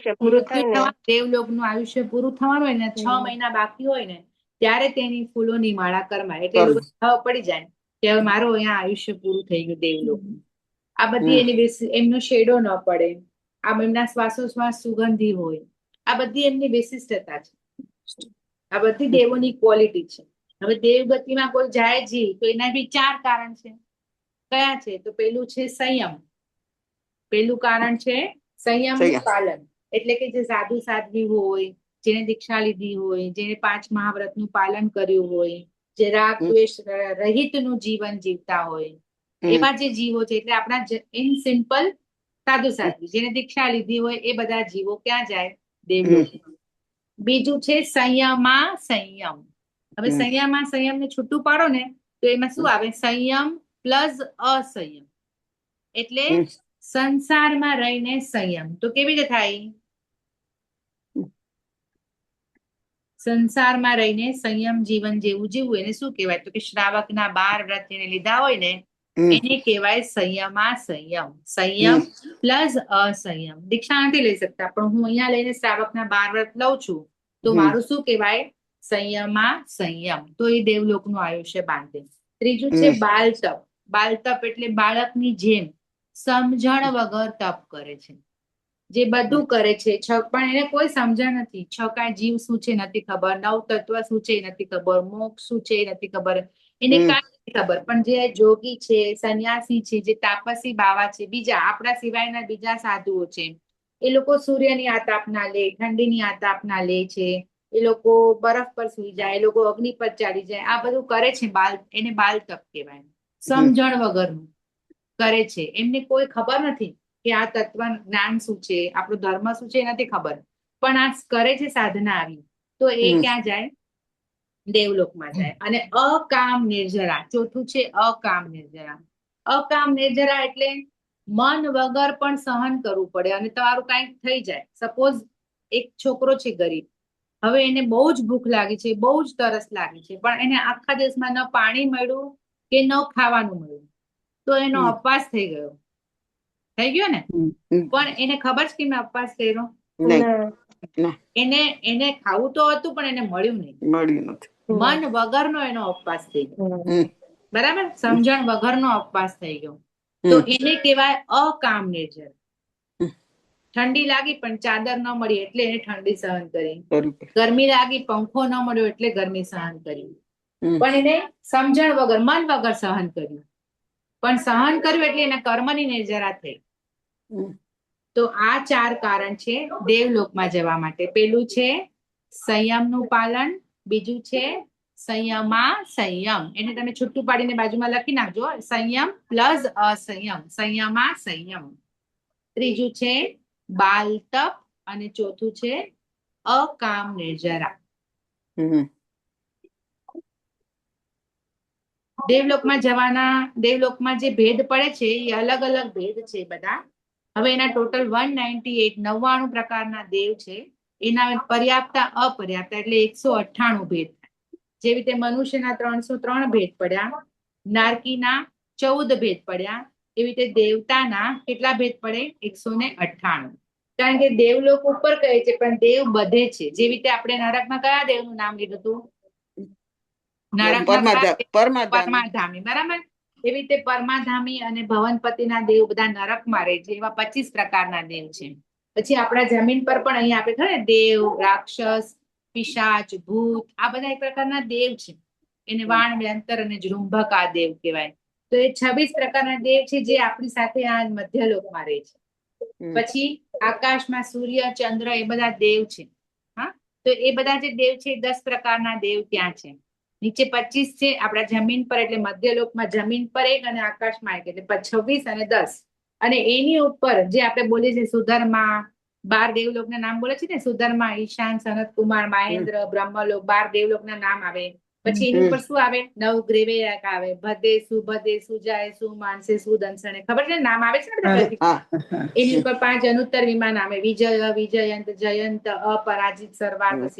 દેવલોકનું આયુષ્ય પૂરું થવાનું હોય ને, 6 મહિના બાકી હોય ને, ત્યારે તેની ફૂલોની માળા કરમાય. એટલે એ લોકો ખબર પડી જાય કે હવે મારું અહીંયા આયુષ્ય પૂરું થઈ ગયું દેવલોકનું. આ બધી એની એમનો શેડો ન પડે, આમ એમના શ્વાસોશ્વાસ સુગંધી હોય. આ બધી એમની વિશિષ્ટતા છે. આ બધી દેવોની ક્વોલિટી છે. હવે દેવગતિમાં કોઈ જાય જીવ તો એના બી 4 કારણ છે. કયા છે? તો પેલું છે સંયમ. પેલું કારણ છે સંયમનું પાલન. એટલે કે જે સાધુ સાધ્વી હોય, જેને દીક્ષા લીધી હોય, જેને 5 મહાવ્રતનું પાલન કર્યું હોય, જે રાગ દ્વેષ રહિતનું જીવન જીવતા હોય, એવા જે જીવો છે, એટલે આપણા ઇન સિમ્પલ સાધુ સાધ્વી, જેને દીક્ષા લીધી હોય, એ બધા જીવો ક્યાં જાય? દેવલોકમાં. બીજું છે સંયમા સંયમ. હવે સંયમા સંયમ ને છૂટું પાડો ને તો એમાં શું આવે? સંયમ પ્લસ અસંયમ, એટલે સંસારમાં રહીને સંયમ. તો કેવી રીતે થાય? સંસારમાં રહીને સંયમ જીવન જેવું જીવવું એને શું કહેવાય? તો કે શ્રાવકના 12 વ્રત જેને લીધા હોય ને એને કહેવાય સંયમા સંયમ. સંયમ પ્લસ અસંયમ. દીક્ષા નથી લઈ શકતા, પણ હું અહીંયા લઈને શ્રાવકના 12 વ્રત લઉં છું, તો મારું શું કહેવાય? સંયમા સંયમ. તો એ દેવલોકનું આયુષ્ય બાંધે. ત્રીજું છે બાલ તપ. બાલ તપ એટલે બાળકની જેમ સમજણ વગર તપ કરે છે. જે બધું કરે છે, પણ એને કોઈ સમજણ નથી. છકાય જીવ શું છે નથી ખબર, 9 તત્વ શું છે નથી ખબર, મોક્ષ શું છે નથી ખબર, એને કાંઈ નથી ખબર. પણ જે જોગી છે, સંન્યાસી છે, જે તાપસી બાવા છે, બીજા આપણા સિવાયના બીજા સાધુઓ છે, એ લોકો સૂર્યની આતાપના લે, ઠંડીની આતાપના લે છે, એ લોકો બરફ પર સુઈ જાય, એ લોકો અગ્નિ પર ચાલી જાય. આ બધું કરે છે. એને બાલ તપ કહેવાય. સમજણ વગરનું કરે છે. એમને કોઈ ખબર નથી કે આ તત્વ જ્ઞાન શું છે, આપણો ધર્મ શું છે, એ નથી ખબર, પણ આ કરે છે સાધના આવી, તો એ ક્યાં જાય? દેવલોકમાં જાય. અને અકામ નિર્જરા. ચોથું છે અકામ નિર્જરા. અકામ નિર્જરા એટલે મન વગર પણ સહન કરવું પડે અને તમારું કઈક થઈ જાય. સપોઝ એક છોકરો છે ગરીબ, હવે એને બહુ જ ભૂખ લાગી છે, બહુ જ તરસ લાગી છે, પણ એને આખા દિવસમાં ન પાણી મળ્યું કે ન ખાવાનું મળ્યું, તો એનો ઉપવાસ થઈ ગયો ને. પણ એને ખબર છે કે મેં ઉપવાસ કર્યો? એને ખાવું તો હતું પણ એને મળ્યું નથી. મન વગરનો એનો ઉપવાસ થઈ ગયો, બરાબર, સમજણ વગરનો ઉપવાસ થઈ ગયો. તો એને કહેવાય અકામ નિર્જર. ઠંડી લાગી પણ ચાદર ન મળી એટલે એને ઠંડી સહન કરી, ગરમી લાગી પંખો ન મળ્યો એટલે ગરમી સહન કરી, પણ એને સમજણ વગર મન વગર સહન કર્યું, પણ સહન કર્યું એટલે એના કર્મની નિર્જરા થઈ. તો આ 4 કારણ છે દેવલોકમાં જવા માટે. પેલું છે સંયમનું પાલન, બીજું છે સંયમા સંયમ, એને તમે છૂટું પાડીને બાજુમાં લખી નાખજો, સંયમ પ્લસ અસંયમ, સંયમા સંયમ. ત્રીજું છે બાલ તપ અને ચોથું છે અકામ નિર્જરા. દેવલોકમાં જે ભેદ પડે છે એ અલગ અલગ ભેદ છે બધા. હવે એના ટોટલ 99 પ્રકારના દેવ છે. એના પર્યાપ્તા અપર્યાપ્તા એટલે 198 ભેદ. જેવી રીતે મનુષ્યના 303 ભેદ પડ્યા, નારકીના 14 ભેદ પડ્યા, એવી રીતે દેવતાના કેટલા ભેદ પડે? 198. કારણ કે દેવલોક ઉપર કહે છે પણ દેવ બધે છે. જેવી રીતે આપણે નરકમાં કયા દેવનું નામ લીધું હતું? પરમાધામી, બરાબર. એવી રીતે પરમાધામી અને ભવનપતિના દેવ બધા નરકમાં રહે છે. એવા 25 પ્રકારના દેવ છે. પછી આપણા જમીન પર પણ અહીંયા આપણે ખબર દેવ, રાક્ષસ, પિશાચ, ભૂત, આ બધા એક પ્રકારના દેવ છે. એને વાણ, વ્યંતર અને જૃંભક આ દેવ કહેવાય. તો એ 26 પ્રકારના દેવ છે જે આપણી સાથે આ મધ્યલોકમાં રહે છે. પછી આકાશમાં સૂર્ય, ચંદ્ર એ બધા દેવ છે. હા, તો એ બધા જે દેવ છે 10 પ્રકારના દેવ ત્યાં છે. નીચે 25 છે આપણા જમીન પર, એટલે મધ્યલોકમાં જમીન પર 1 અને આકાશમાં 1, એટલે 26 અને 10. અને એની ઉપર જે આપણે બોલીએ છીએ સુધર્મા, 12 દેવલોકના નામ બોલે છે ને, સુધર્મા, ઈશાન, સનત કુમાર, મહેન્દ્ર, બ્રહ્મલોક, 12 દેવલોકના નામ આવે. પછી એની ઉપર શું આવે? 9 ગ્રેવેયક આવે, ભદેસુ, ભદેસુ, જાયસુ, માનસેસુ, દંસણે, ખબર છે નામ આવે છે ને બધા. એની ઉપર 5 અનુત્તર વિમાન આવે, વિજય, વિજયંત, જયંત, અપરાજિત, સર્વાર્થ.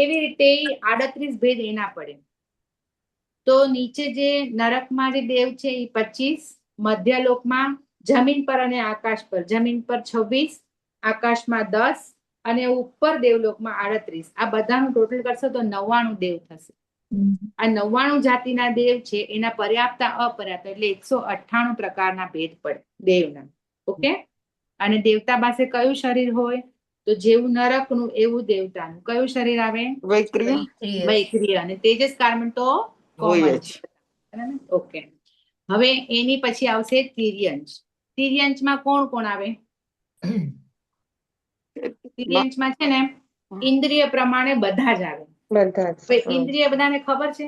એવી રીતે 38 ભેદ એના પડે. તો નીચે જે નરકમાં જે દેવ છે એ 25, મધ્યલોકમાં જમીન પર અને આકાશ પર, જમીન પર 26, આકાશમાં 10 અને ઉપર દેવલોકમાં 38. આ બધાનું ટોટલ કરશો તો 99 દેવ થશે. આ 99 જાતિના દેવ છે. એના પર્યાપ્તા અપર્યાપ્તા એટલે 198 પ્રકારના ભેદ પડે દેવના. ઓકે. અને દેવતા પાસે કયું શરીર હોય? તો જેવું નરકનું એવું દેવતાનું. કયું શરીર આવે? વૈક્રિય. અને તેજસ કાર્બન તો કોમન છે. ઓકે. હવે એની પછી આવશે તિર્યંશ. તિર્યંશમાં કોણ કોણ આવે? તિર્યંશમાં છે ને ઇન્દ્રિય પ્રમાણે બધા જ આવે. ઇન્દ્રિય બધાને ખબર છે?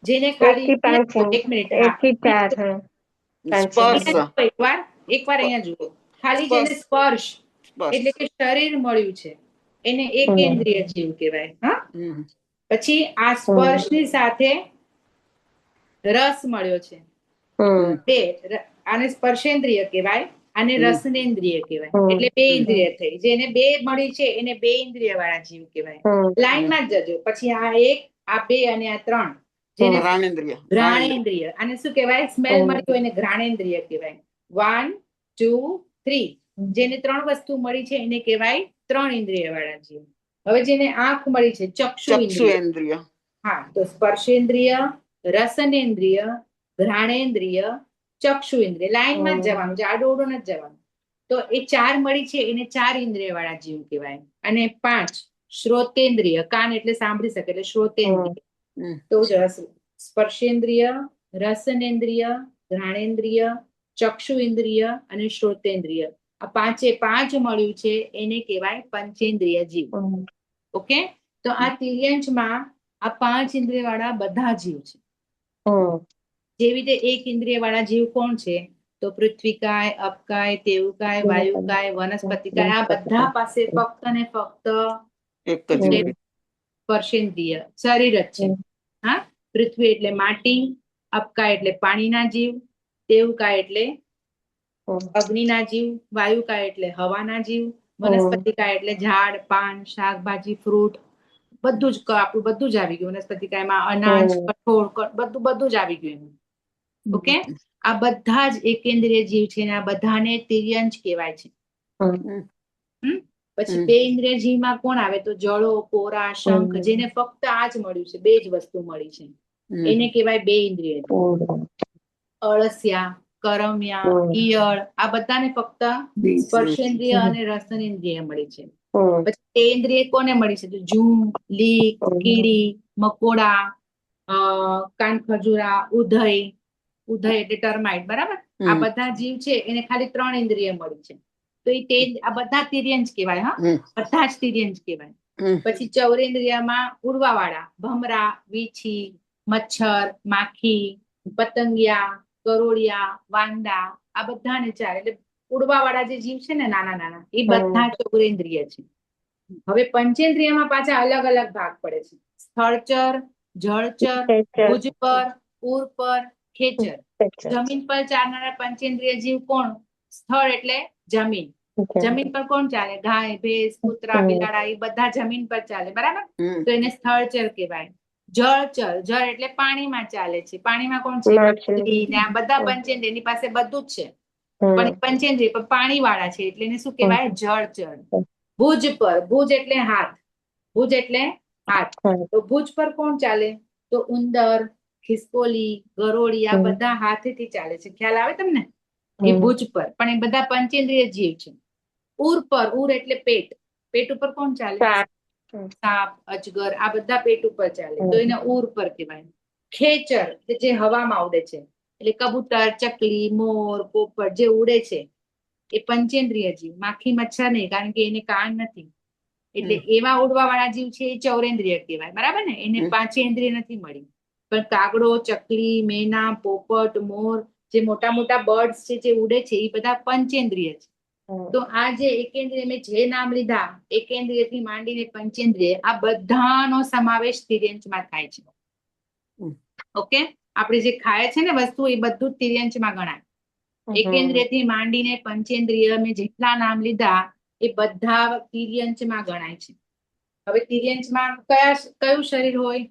જેને ખાલી 1 મિનિટ, એકવાર અહીંયા જુઓ. ખાલી જેને સ્પર્શ એટલે કે શરીર મળ્યું છે એને એકેન્દ્રિય જીવ કહેવાય. હા, પછી આ સ્પર્શની સાથે રસ મળ્યો છે, આને સ્પર્શેન્દ્રિય કહેવાય, આને રસનેન્દ્રિય કહેવાય. એટલે 2 ઇન્દ્રિય થઈ. જેને 2 મળી છે એને 2 ઇન્દ્રિય વાળા જીવ કહેવાય. લાઈનમાં જ જજો. પછી આ 1, આ 2 અને આ 3 જેને ઘ્રાણેન્દ્રિય. આને શું કહેવાય? સ્મેલ મળી હોય એને ઘ્રાણેન્દ્રિય કહેવાય. 1, 2, 3 જેને 3 વસ્તુ મળી છે એને કહેવાય 3 ઇન્દ્રિય વાળા જીવ. હવે જેને આંખ મળી છે ચક્ષુ ઇન્દ્રિય. હા, તો સ્પર્શેન્દ્રિય, રસનેન્દ્રિય, ઘ્રાણેન્દ્રિય, ચક્ષુ ઇન્દ્રિય. લાઈનમાં જ જવાનું છે, આડોડું નથી જવાનું. તો એ 4 મળી છે એને 4 ઇન્દ્રિય વાળા જીવ કહેવાય. અને 5 શ્રોતેન્દ્રિય, કાન એટલે સાંભળી શકે એટલે શ્રોતેન્દ્રિય. તો સ્પર્શેન્દ્રિય, રસનેન્દ્રિય, ઘ્રાણેન્દ્રિય, ચક્ષુ ઇન્દ્રિય અને શ્રોતેન્દ્રિય. આ 5 મળ્યું છે એને કહેવાય પંચેન્દ્રિય જીવ. ઓકે. તો આ તિર્યંશમાં આ 5 ઇન્દ્રિય વાળા બધા જીવ છે. જેવી રીતે 1 ઇન્દ્રિય વાળા જીવ કોણ છે? તો પૃથ્વીકાય, અપકાય, તેવકાય, વાયુકાય, વનસ્પતિકાય, આ બધા પાસે ફક્ત ને ફક્ત સ્પર્શેન્દ્રિય શરીર જ છે. હા, પૃથ્વી એટલે માટી, અપકાય એટલે પાણીના જીવ, તેવકાય એટલે અગ્નિના જીવ, વાયુકાય એટલે હવાના જીવ, વનસ્પતિકાય એટલે ઝાડ, પાન, શાકભાજી, ફ્રૂટ, બધું જ આપણું બધું જ આવી ગયું, વનસ્પતિકાયમાં અનાજ, કઠોળ, બધું જ આવી ગયું એનું. ઓકે, આ બધા જ એકેન્દ્રિય જીવ છે, આ બધાને તિર્યંચ કહેવાય છે. પછી બે ઇન્દ્રિય જીવમાં કોણ આવે? તો જળો, કોરા, શંખ, જેને ફક્ત આ જ મળ્યું છે, બે જ વસ્તુ મળી છે, એને કહેવાય બે ઇન્દ્રિય જીવ. અળસિયા, કરમિયા, ઈયળ, આ બધાને ફક્ત સ્પર્શેન્દ્રિય અને રસનેન્દ્રિય મળી છે. પછી તે ઇન્દ્રિય કોને મળી છે? તો જૂં, લીક, કીડી, મકોડા, કાનખજૂરા, ઉધઈ એટલે ટર્માઇટ, બરાબર? આ બધા જીવ છે એને ખાલી 3 ઇન્દ્રિય મળી છે. તો આ બધા તિર્યંચ કહેવાય. હા, બધા જ તિર્યંચ કહેવાય. પછી ચૌરેન્દ્રિયમાં ઉડવાવાળા ભમરા, વીછી, મચ્છર, માખી, પતંગિયા, કરોળિયા, વાંદા, આ બધાને ચાલે. એટલે ઉડવાવાળા જે જીવ છે ને, નાના નાના, એ બધા ચૌરેન્દ્રિય છે. હવે પંચેન્દ્રિયમાં પાછા અલગ અલગ ભાગ પડે છે: સ્થળચર, જળચર, ભુજ પર, ઉર પર, ખેચર. જમીન પર ચાલનારા પંચેન્દ્રિય જીવ કોણ? સ્થળ એટલે જમીન. જમીન પર કોણ ચાલે? ગાય, ભેંસ, કૂતરા, બિલાડા, એ બધા જમીન પર ચાલે, બરાબર? તો એને સ્થળચર કહેવાય. જળચર, જળ એટલે પાણીમાં ચાલે છે. પાણીમાં કોણ છે? માછલી ને આ બધા પંચેન્દ્રિય, એની પાસે બધું જ છે, પણ પંચેન્દ્રિય પણ પાણી વાળા છે, એટલે એને શું કહેવાય? જળચર. ભુજ પર, ભુજ એટલે હાથ, ભુજ એટલે હાથ. તો ભુજ પર કોણ ચાલે? તો ઉંદર, ખિસકોલી, ગરોળી, આ બધા હાથેથી ચાલે છે. ખ્યાલ આવે તમને? એ ભુજ પર, પણ એ બધા પંચેન્દ્રિય જીવ છે. ઉર પર, ઉર એટલે પેટ, પેટ ઉપર કોણ ચાલે? સાપ, અજગર, આ બધા પેટ ઉપર ચાલે, તો એને ઉર પર કહેવાય. ખેચર જે હવામાં ઉડે છે, એટલે કબૂતર, ચકલી, મોર, પોપટ જે ઉડે છે, એ પંચેન્દ્રિય જીવ. માખી, મચ્છર નહીં, કારણ કે એને કાન નથી, એટલે એવા ઉડવા વાળા જીવ છે એ ચૌરેન્દ્રિય કહેવાય, બરાબર ને? એને પાંચેન્દ્રિય નથી મળી. પણ કાગડો, ચકલી, મેના, પોપટ, મોર, જે મોટા મોટા બર્ડ્સ છે જે ઉડે છે, એ બધા પંચેન્દ્રિય છે. તો આ જે એકેન્દ્રિય મેં જે નામ લીધા, એકેન્દ્રિય થી માંડીને પંચેન્દ્રિય, આ બધાનો સમાવેશ તિર્યંચમાં થાય છે. ઓકે, આપણે જે ખાય છે ને વસ્તુ, એ બધું જ તિર્યંચમાં ગણાય. એકેન્દ્રિય થી માંડીને પંચેન્દ્રિય મેં જેટલા નામ લીધા, એ બધા તિર્યંચમાં ગણાય છે. હવે તિર્યંચમાં કયું શરીર હોય?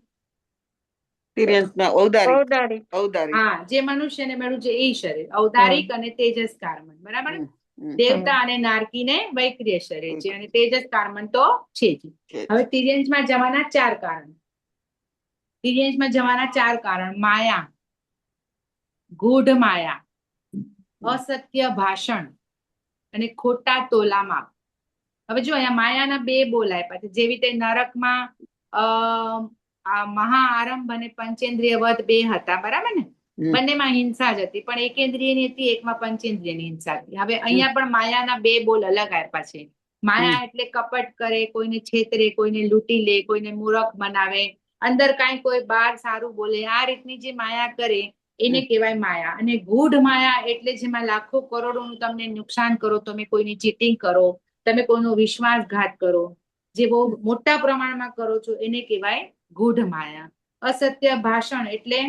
તિર્યંચમાં ઔદારિક. હા, જે મનુષ્યને મળ્યું છે એ શરીર ઔદારિક અને તેજસ કાર્બન, બરાબર? દેવતા અને નારકીને વૈક્રિય શરીર છે, અને તેજસ કાર્બન તો છે જ. હવે તિર્યંચમાં જવાના 4 કારણ. તિર્યંચમાં જવાના 4 કારણ: માયા, ગૂઢ માયા, અસત્ય ભાષણ અને ખોટા તોલામાપ. હવે જો અહીંયા માયાના 2 બોલ આપ્યા છે. જેવી રીતે નરકમાં મહાઆરંભ અને પંચેન્દ્રિય વધ 2 હતા, બરાબર ને? બંનેમાં હિંસા જ હતી, પણ એકેન્દ્રિયની હતી, એકમાં પંચેન્દ્રિયની હિંસા હતી. હવે અહીંયા પણ માયાના 2 બોલ અલગ આપ્યા છે. માયા એટલે કપટ કરે, કોઈને છેતરે, કોઈને લૂંટી લે, કોઈને મૂરખ બનાવે, અંદર કાંઈ કોઈ બહાર સારું બોલે, આ રીતની જે માયા કરે એને કહેવાય માયા. અને ગૂઢ માયા એટલે જેમાં લાખો કરોડોનું તમને નુકસાન કરો, તમે કોઈની ચીટિંગ કરો, તમે કોઈનો વિશ્વાસઘાત કરો, જે બહુ મોટા પ્રમાણમાં કરો છો, એને કહેવાય ગૂઢ માયા. અસત્ય ભાષણ એટલે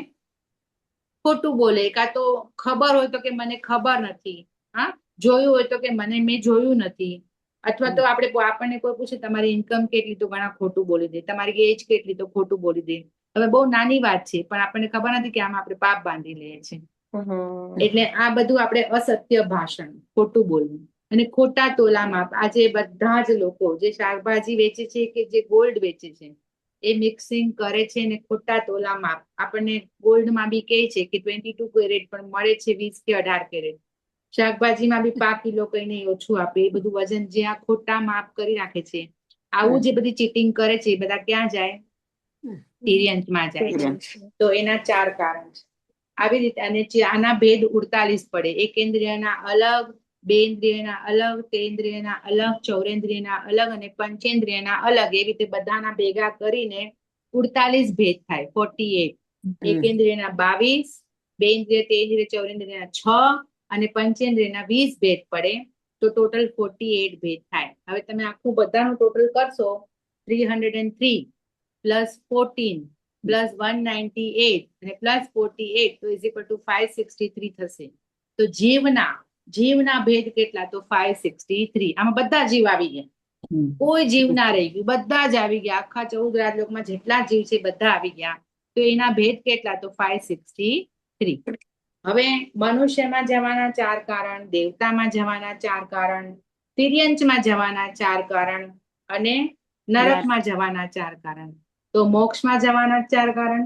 ખોટું બોલે, કાં તો ખબર હોય તો કે મને ખબર નથી, હા, જોયું હોય તો કે મેં જોયું નથી, અથવા તો આપણને કોઈ પૂછે તમારી ઇન્કમ કેટલી, તો ઘણા ખોટું બોલી દે, તમારી એજ કેટલી, તો ખોટું બોલી દે. હવે બહુ નાની વાત છે, પણ આપણને ખબર નથી કે આમાં આપણે પાપ બાંધી લઈએ છીએ. એટલે આ બધું આપણે અસત્ય ભાષણ, ખોટું બોલવું. અને ખોટા તોલામાપ, આજે બધા જ લોકો જે શાકભાજી વેચે છે કે જે ગોલ્ડ વેચે છે, એ મિક્સિંગ કરે છે ને ખોટા તોલામાપ. આપણને ગોલ્ડમાં બી કહે છે કે 22 કેરેટ, પણ મળે છે 20 કે 18 કેરેટ. શાકભાજીમાં બી 5 કિલો કઈને ઓછું આપે, એ બધું વજન જે આ ખોટા માપ કરી રાખે છે, આવું જે બધી ચીટિંગ કરે છે, એ બધા ક્યાં જાય? તિર્યંચમાં જાય છે. તો એના 4 કારણ છે. આવી રીતે, અને આના ભેદ 48 પડે. એકેન્દ્રિયના અલગ, 2 ઇન્દ્રિયના અલગ, તેન્દ્રિયના અલગ, ચૌરેન્દ્રિયના અલગ અને પંચેન્દ્રિયના અલગ. એવી રીતે બધાના ભેગા કરીને 48 ભેદ થાય, 48. એકેન્દ્રિયના 22, 2 ઇન્દ્રિય, તેન્દ્રિય, ચૌરેન્દ્રિયના 6 અને પંચેન્દ્રિયના 20 ભેદ પડે, તો ટોટલ 48 ભેદ થાય. હવે તમે આખું બધાનું ટોટલ કરશો, 303 પ્લસ 14 પ્લસ 198 અને પ્લસ 48, તો ઇઝ ઇક્વલ ટુ 563 થશે. તો જીવના ભેદ કેટલા? તો 563. આમાં બધા જીવ આવી ગયા. કોઈ જીવ ના રહી ગયું, બધા જ આવી ગયા, આખા 14 રાજલોકમાં જેટલા જીવ છે બધા આવી ગયા. તો એના ભેદ કેટલા? તો 563. હવે મનુષ્યમાં જવાના 4 કારણ, દેવતામાં જવાના 4 કારણ, તિર્યંચમાં જવાના 4 કારણ અને નરકમાં જવાના 4 કારણ. તો મોક્ષમાં જવાના 4 કારણ,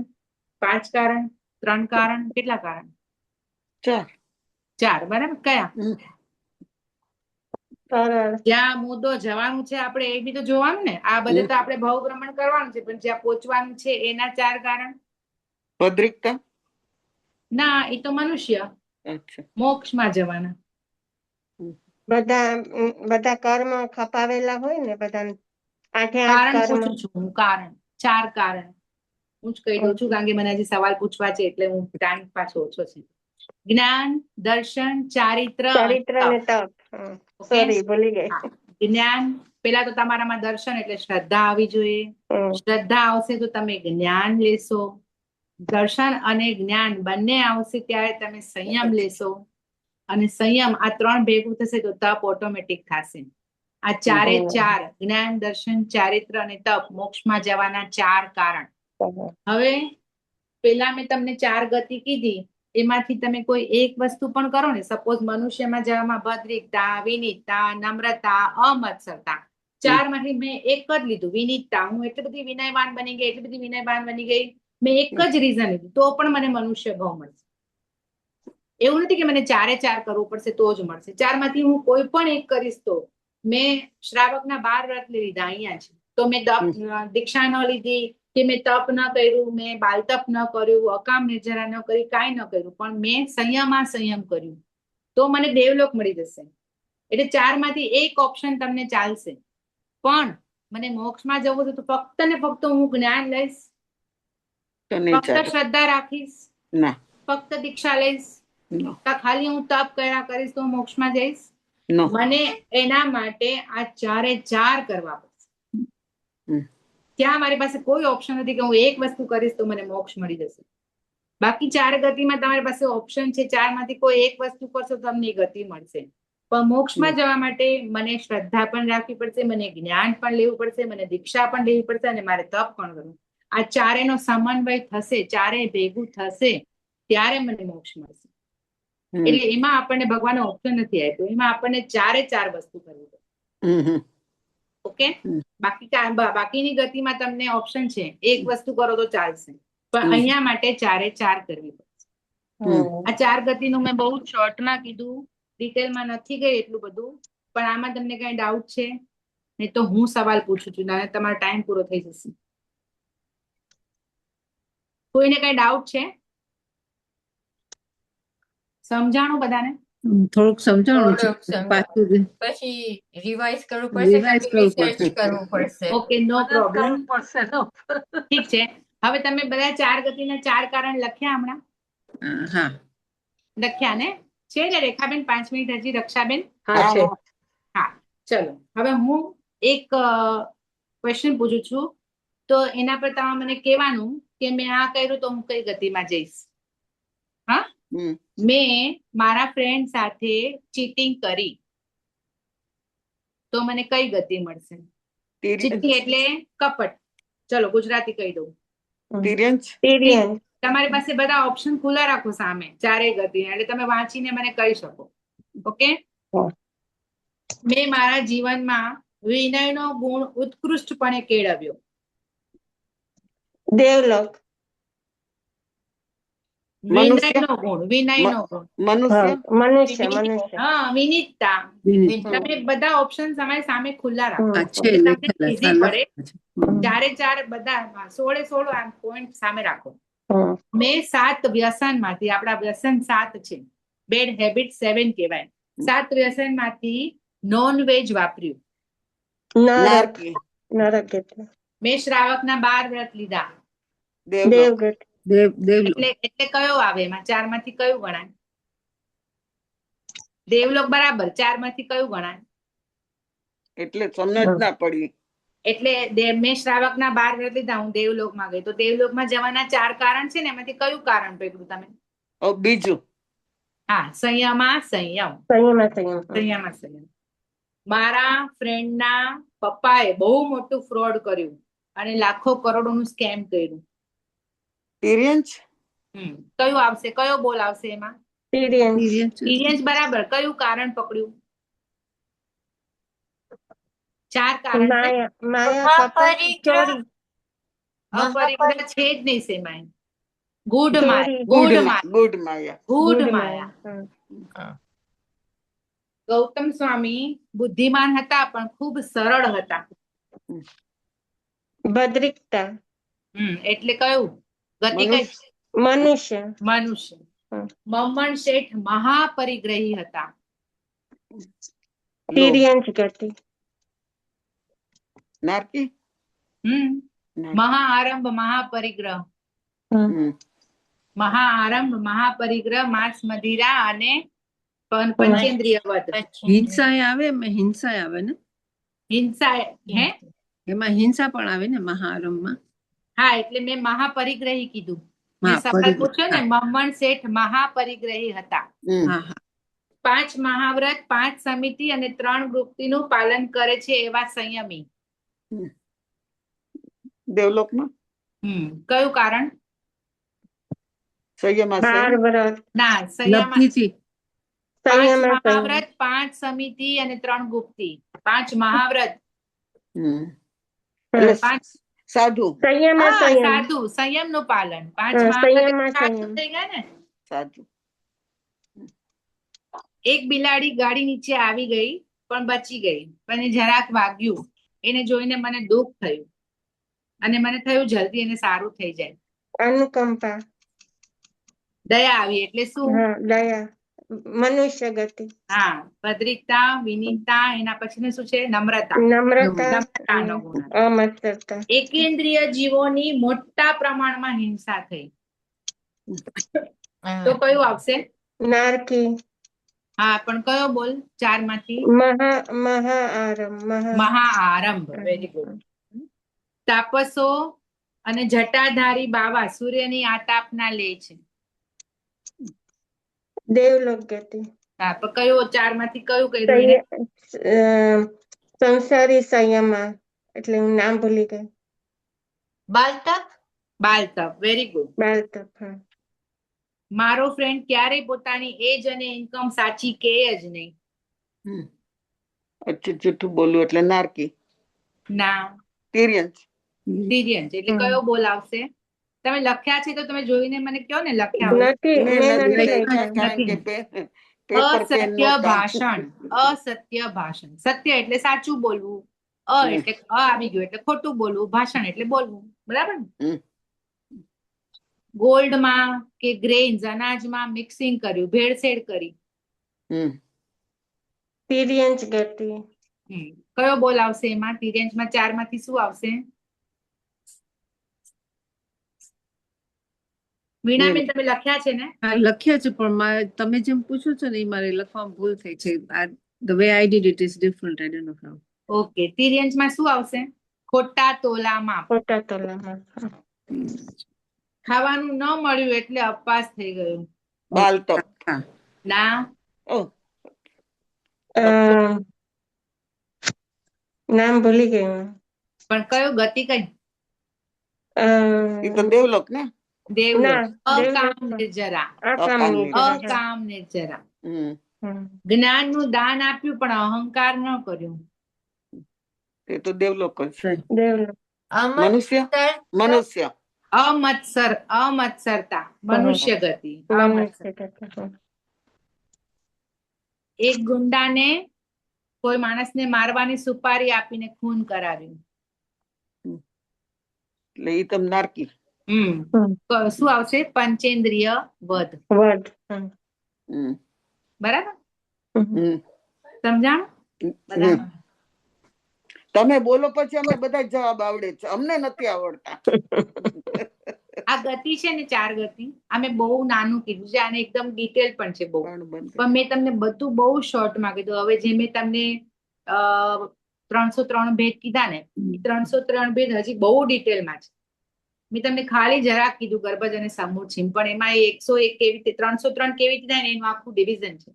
5 કારણ, 3 કારણ, કેટલા કારણ? 4. બરાબર. કયા? સરળ. જ્યાં મુદ્દો જવાનું છે આપણે એ બી તો જોવાનું ને. આ બધે તો આપણે ભવ ભ્રમણ કરવાનું છે, પણ જ્યાં પહોંચવાનું છે એના 4 કારણ. ભદ્રિકતા. ના, એ તો મનુષ્ય. મોક્ષમાં જવાના બધા કર્મ ખપાવેલા હોય ને, બધા 8 કારણ કર્મ. પૂછું છું હું. કારણ 4 કારણ હું જ કહી દઉં છું, કારણ કે મને હજી સવાલ પૂછવા છે એટલે હું ટાઈમ પાછો ઓછો છે. જ્ઞાન, દર્શન, ચારિત્ર અને ચારિત્ર ને તપ. તપ. સોરી, ભૂલી ગઈ. જ્ઞાન, પેલા તો તમારામાં દર્શન એટલે શ્રદ્ધા આવી જોઈએ. શ્રદ્ધા આવશે તો તમે જ્ઞાન લેશો. દર્શન અને જ્ઞાન બંને આવશે ત્યારે તમે સંયમ લેશો. અને સંયમ, આ 3 ભેગું થશે તો તપ ઓટોમેટિક થશે. આ 4 જ્ઞાન, દર્શન, ચારિત્ર અને તપ મોક્ષમાં જવાના 4 કારણ. હવે પેલા મેં તમને 4 ગતિ કીધી, એમાંથી તમે કોઈ એક વસ્તુ પણ કરો ને, સપોઝ મનુષ્યમાં જવામાં ભદ્રિકતા, વિનીતતા, નમ્રતા, અમત્સરતા, 4 માંથી મેં એક જ લીધું, વિનીતતા. હું એટલી બધી વિનયવાન બની ગઈ, એટલી બધી વિનયવાન બની ગઈ, મેં એક જ રીઝન લીધું, તો પણ મને મનુષ્ય ભાવ મળશે. એવું નથી કે મને 4 કરવું પડશે તો જ મળશે. 4 માંથી હું કોઈ પણ એક કરીશ તો. મેં શ્રાવકના 12 વ્રત લીધા, અહીંયા છે તો મેં દીક્ષા ન લીધી કે મેં તપ ન કર્યું, મેં બાલ તપ ન કર્યું, અકામ નિર્જરા ન કરી, કાંઈ ન કર્યું, પણ મેં સંયમ કર્યું તો મને દેવલોક મળી જશે. એટલે 4 માંથી એક ઓપ્શન તમને ચાલશે, પણ મને મોક્ષમાં જવું છે તો ફક્ત ને ફક્ત હું જ્ઞાન લઈશ, ફક્ત શ્રદ્ધા રાખીશ, ફક્ત દીક્ષા લઈશ, ખાલી હું તપ કર્યા કરીશ તો મોક્ષમાં જઈશ? મને એના માટે આ 4 કરવા પડશે. ત્યાં મારી પાસે કોઈ ઓપ્શન નથી કે હું એક વસ્તુ કરીશ તો મને મોક્ષ મળી જશે. બાકી 4 ગતિમાં તમારી પાસે ઓપ્શન છે, 4 માંથી કોઈ એક વસ્તુ કરશો તો તમને ગતિ મળશે. પણ મોક્ષમાં જવા માટે મને શ્રદ્ધા પણ રાખવી પડશે, મને જ્ઞાન પણ લેવું પડશે, મને દીક્ષા પણ લેવી પડશે અને મારે તપ પણ કરવું. આ 4 નો સમન્વય થશે, 4 ભેગું થશે ત્યારે મને મોક્ષ મળશે. એટલે એમાં આપણને ભગવાનનો ઓપ્શન નથી આપ્યો, એમાં આપણને 4 વસ્તુ કરવી પડે. ઓકે. બાકીની ગતિમાં તમને ઓપ્શન છે, એક વસ્તુ કરો તો ચાલશે, પણ અહીંયા માટે 4 કરવી પડશે. આ 4 ગતિનું મેં બહુ શોર્ટમાં કીધું, ડિટેલમાં નથી ગઈ એટલું બધું. પણ આમાં તમને કઈ ડાઉટ છે? નહીં તો હું સવાલ પૂછું છું અને તમારો ટાઈમ પૂરો થઈ જશે. કોઈને કઈ ડાઉટ છે? સમજાણું બધાને? થોડુંક સમજાણું છે, પછી રિવાઇઝ કરવું પડશે, રિસર્ચ કરવું પડશે. ઓકે, નો પ્રોબ્લેમ. ઠીક છે. હવે તમે બધા 4 ગતિના 4 કારણ લખ્યા હમણાં? હા, લખ્યા ને? છે ને રેખાબેન? 5 મિનિટ હજી. રક્ષાબેન? હા. ચલો, હવે હું એક ક્વેશ્ચન પૂછું છું, તો એના પર તમે મને કહેવાનું કે મેં આ કર્યું તો હું કઈ ગતિમાં જઈશ. હા, મેં મારા ફ્રેન્ડ સાથે ચીટિંગ કરી તો મને કઈ ગતિ મળશે? ચીટિંગ એટલે કપટ. ચલો ગુજરાતી કહી દઉં, તમારી પાસે બધા ઓપ્શન ખુલ્લા રાખો સામે, 4 ગતિ, એટલે તમે વાંચીને મને કહી શકો. ઓકે. મેં મારા જીવનમાં વિનયનો ગુણ ઉત્કૃષ્ટપણે કેળવ્યો. દેવલોક. વિનયનો ગુણ મનુષ્ય. હા, વિનીતતા. તમે બધા ઓપ્શન તમારી સામે ખુલ્લા રાખો, તમને ઈઝી પડે. 4 બધા 16 પોઈન્ટ સામે રાખો. મેં 7 વ્યસનમાંથી, આપણા વ્યસન 7 છે, બેડ હેબિટ 7 કહેવાય. 7 વ્યસનમાંથી નોન-વેજ વાપર્યું. નરક. મેં શ્રાવકના 12 વ્રત લીધા. દેવગત. એટલે કયો આવે એમાં? 4 માંથી કયું ગણાય? દેવલોક બરાબર. 4 માંથી કયું ગણાય? એટલે સમજ ના પડી. એટલે મેં શ્રાવકના 12 વ્રત લીધા, હું દેવલોકમાં ગઈ, તો દેવલોકમાં જવાના 4 કારણ છે ને, એમાંથી કયું કારણ પકડ્યું તમે? બીજું. હા, સંયમ. મારા ફ્રેન્ડના પપ્પાએ બહુ મોટું ફ્રોડ કર્યું અને લાખો કરોડોનું સ્કેમ કર્યું. તિર્યંચ. કયું આવશે? કયો બોલ આવશે એમાં? તિર્યંચ. તિર્યંચ બરાબર. કયું કારણ પકડ્યું? 4 કારણ છે. માયા કપટ ચોરી. અપરિગ્રહ છે જ નહીં સેમાય. ગુડ માયા. ગુડ ગુડ માયા. માયા. ગુડ માયા. ગૌતમ સ્વામી બુદ્ધિમાન હતા પણ ખૂબ સરળ હતા. ભદ્રિકતા. એટલે કયું? ગતિ કઈ? મનુષ્ય. મનુષ્ય. મમ્મણ શેઠ મહાપરિગ્રહી હતા. તિર્યંચ ગતિ. નારકી. મહાઆરંભ મહાપરિગ્રહ. મહાઆરંભ મહાપરિગ્રહ માંસ મદિરા અને પંચેન્દ્રિય વધ. હિંસાય આવે એમાં હિંસાય આવે ને? હિંસા હે? એમાં હિંસા પણ આવે ને મહાઆરંભમાં? હા, એટલે મેં મહાપરિગ્રહી કીધું. મેં હા, સવાલ પરિગ્રહ. પૂછ્યો ને, મમ્મણ શેઠ મહાપરિગ્રહી હતા. હા હા 5 મહાવ્રત, 5 સમિતિ અને 3 ગુપ્તિનું પાલન કરે છે એવા સંયમી. દેવલોકમાં. કયું કારણ? સંયમ. 12 વ્રત. ના, સંયમ. લબ્ધિથી 5 સંયમ. મહાવ્રત, 5 સમિતિ અને 3 ગુપ્તિ. 5 મહાવ્રત. એટલે 5 સાધુ. સંયમ. સંયમ. સાધુ સંયમ નું પાલન. 5 સંયમ. મહાવ્રત સાધુ સંયમ. થઈ ગયા ને. સાધુ. એક બિલાડી ગાડી નીચે આવી ગઈ પણ બચી ગઈ, પણ એને જરાક વાગ્યું. એને જોઈને મને દુઃખ થયું અને મને થયું જલ્દી એને સારું થઈ જાય. અનુકંપા. દયા આવી એટલે શું? હા, દયા. મનુષ્ય ગતિ. હા, ભદ્રિકતા, વિનીતતા, એના પછી શું છે? નમ્રતા. નમ્રતા. નમ્રતાનો ગુણ. અમત્સરતા. એકેન્દ્રિય જીવોની મોટા પ્રમાણમાં હિંસા થઈ. તો કયું આવશે? નારકી. હા, પણ કયો બોલ 4 માંથી? મહાઆરંભ. મહાઆરંભ. Very good. તાપસો અને જટાધારી બાવા સૂર્યની આતાપના લે છે. દેવલોક ગતિ. હા, પણ કયો 4 માંથી કયું કર્યું એને? સંસારી સંયમા. એટલે હું નામ ભૂલી ગઈ. બાલતપ. બાલતપ. Very good. બાલતપ. હા. મારો ફ્રેન્ડ ક્યારેય પોતાની એજ અને ઇન્કમ સાચી કે જ નહીં. જૂઠું બોલવું એટલે નારકી. ના, તિર્યંચ. તિર્યંચ. એટલે કયો બોલ આવશે? તમે લખ્યા છે તો તમે જોઈને મને કહો ને. લખ્યા હોય નથી, મેં નથી લખ્યા. કારણ કે અસત્ય ભાષણ. અસત્ય ભાષણ. સત્ય એટલે સાચું બોલવું. એટલે આવી ગયું એટલે ખોટું બોલવું. ભાષણ એટલે બોલવું. બરાબર ને? ગોલ્ડમાં કે ગ્રેન્સ અનાજમાં મિક્સિંગ કર્યું, ભેળસેળ કરી. તિર્યંચ ગતિ. કયો બોલ આવશે એમાં? તિર્યંચમાં 4 માંથી શું આવશે? વીણાબેન, તમે લખ્યા છે ને? હા, લખ્યા છે પણ તમે જેમ પૂછો છો ને એ મારે લખવામાં ભૂલ થઈ છે. The way I did it is different. I don't know how. Okay, તિર્યંચમાં શું આવશે? ખોટા તોલામાં. ખોટા તોલામાં. ખાવાનું ન મળ્યું એટલે અપવાસ થઈ ગયું. બાલતપ. ના, નામ ભૂલી ગઈ. પણ કયો? ગતિ કઈ? એ તો દેવલોક ને. દેવલોક. અકામ નિર્જરા. અકામ. અકામ નિર્જરા. જ્ઞાનનું દાન આપ્યું પણ અહંકાર ન કર્યું. એ તો દેવલોક છે. દેવલોક. મનુષ્ય. મનુષ્ય. અમત્સરતા. મનુષ્ય ગતિ. એક ગુંડાને કોઈ માણસને મારવાની સુપારી આપીને ખૂન કરાવ્યું. એટલે એ તમ નારકી. શું આવશે? પંચેન્દ્રિય વધ. બરાબર? સમજાણ? બરાબર. તમે બોલો પછી અમે બધા જવાબ આવડે છે, અમને નથી આવડતા. આ ગતિ છે ને 4 ગતિ, આ મેં બહુ નાનું કીધું છે. આને એકદમ ડિટેલ પણ છે બહુ, પણ મેં તમને બધું બહુ શોર્ટમાં કીધું. હવે જે મેં તમને 303 ભેદ કીધા ને, એ 303 ભેદ હજી બહુ ડિટેલમાં છે. મેં તમને ખાલી જરાક કીધું ગર્ભજ અને સમૂહ છીમ, પણ એમાં 101 કેવી રીતે 303 કેવી રીતે થાય ને એનું આખું ડિવિઝન છે.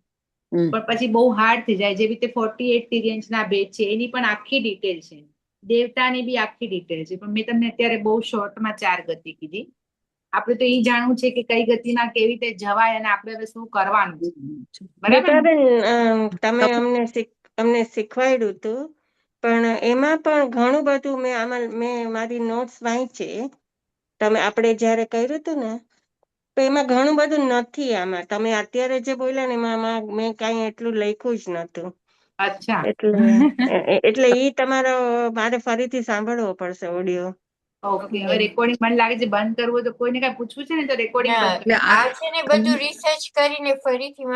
પણ પછી બહુ હાર્ડ થઈ જાય. જેવી રીતે 48 તિર્યંશના ભેદ છે એની પણ આખી ડિટેલ છે, દેવતાની બી આખી ડિટેલ છે, પણ મેં તમને અત્યારે બહુ શોર્ટમાં 4 ગતિ કીધી. આપણે તો એ જાણવું છે કે કઈ ગતિમાં કેવી રીતે જવાય અને આપણે હવે શું કરવાનું છે. બરાબર ને? બેટાબેન, તમે અમને શીખવાડ્યું હતું, પણ એમાં પણ ઘણું બધું મેં મારી નોટ્સ વાંચી. તમે આપણે જયારે કર્યું હતું ને, તો એમાં ઘણું બધું નથી. આમાં તમે અત્યારે જે બોલ્યા ને એમાં મેં કઈ એટલું લખ્યું જ નતું. અચ્છા. એટલે ઈ મારે ફરીથી સાંભળવો પડશે ઓડિયો. ઓકે, હવે રેકોર્ડિંગ મને લાગે છે બંધ કરવું હોય તો કોઈને કઈ પૂછવું છે ને તો રેકોર્ડિંગ ના, બંધ. એટલે આ છે ને બધું રિસર્ચ કરીને ફરીથી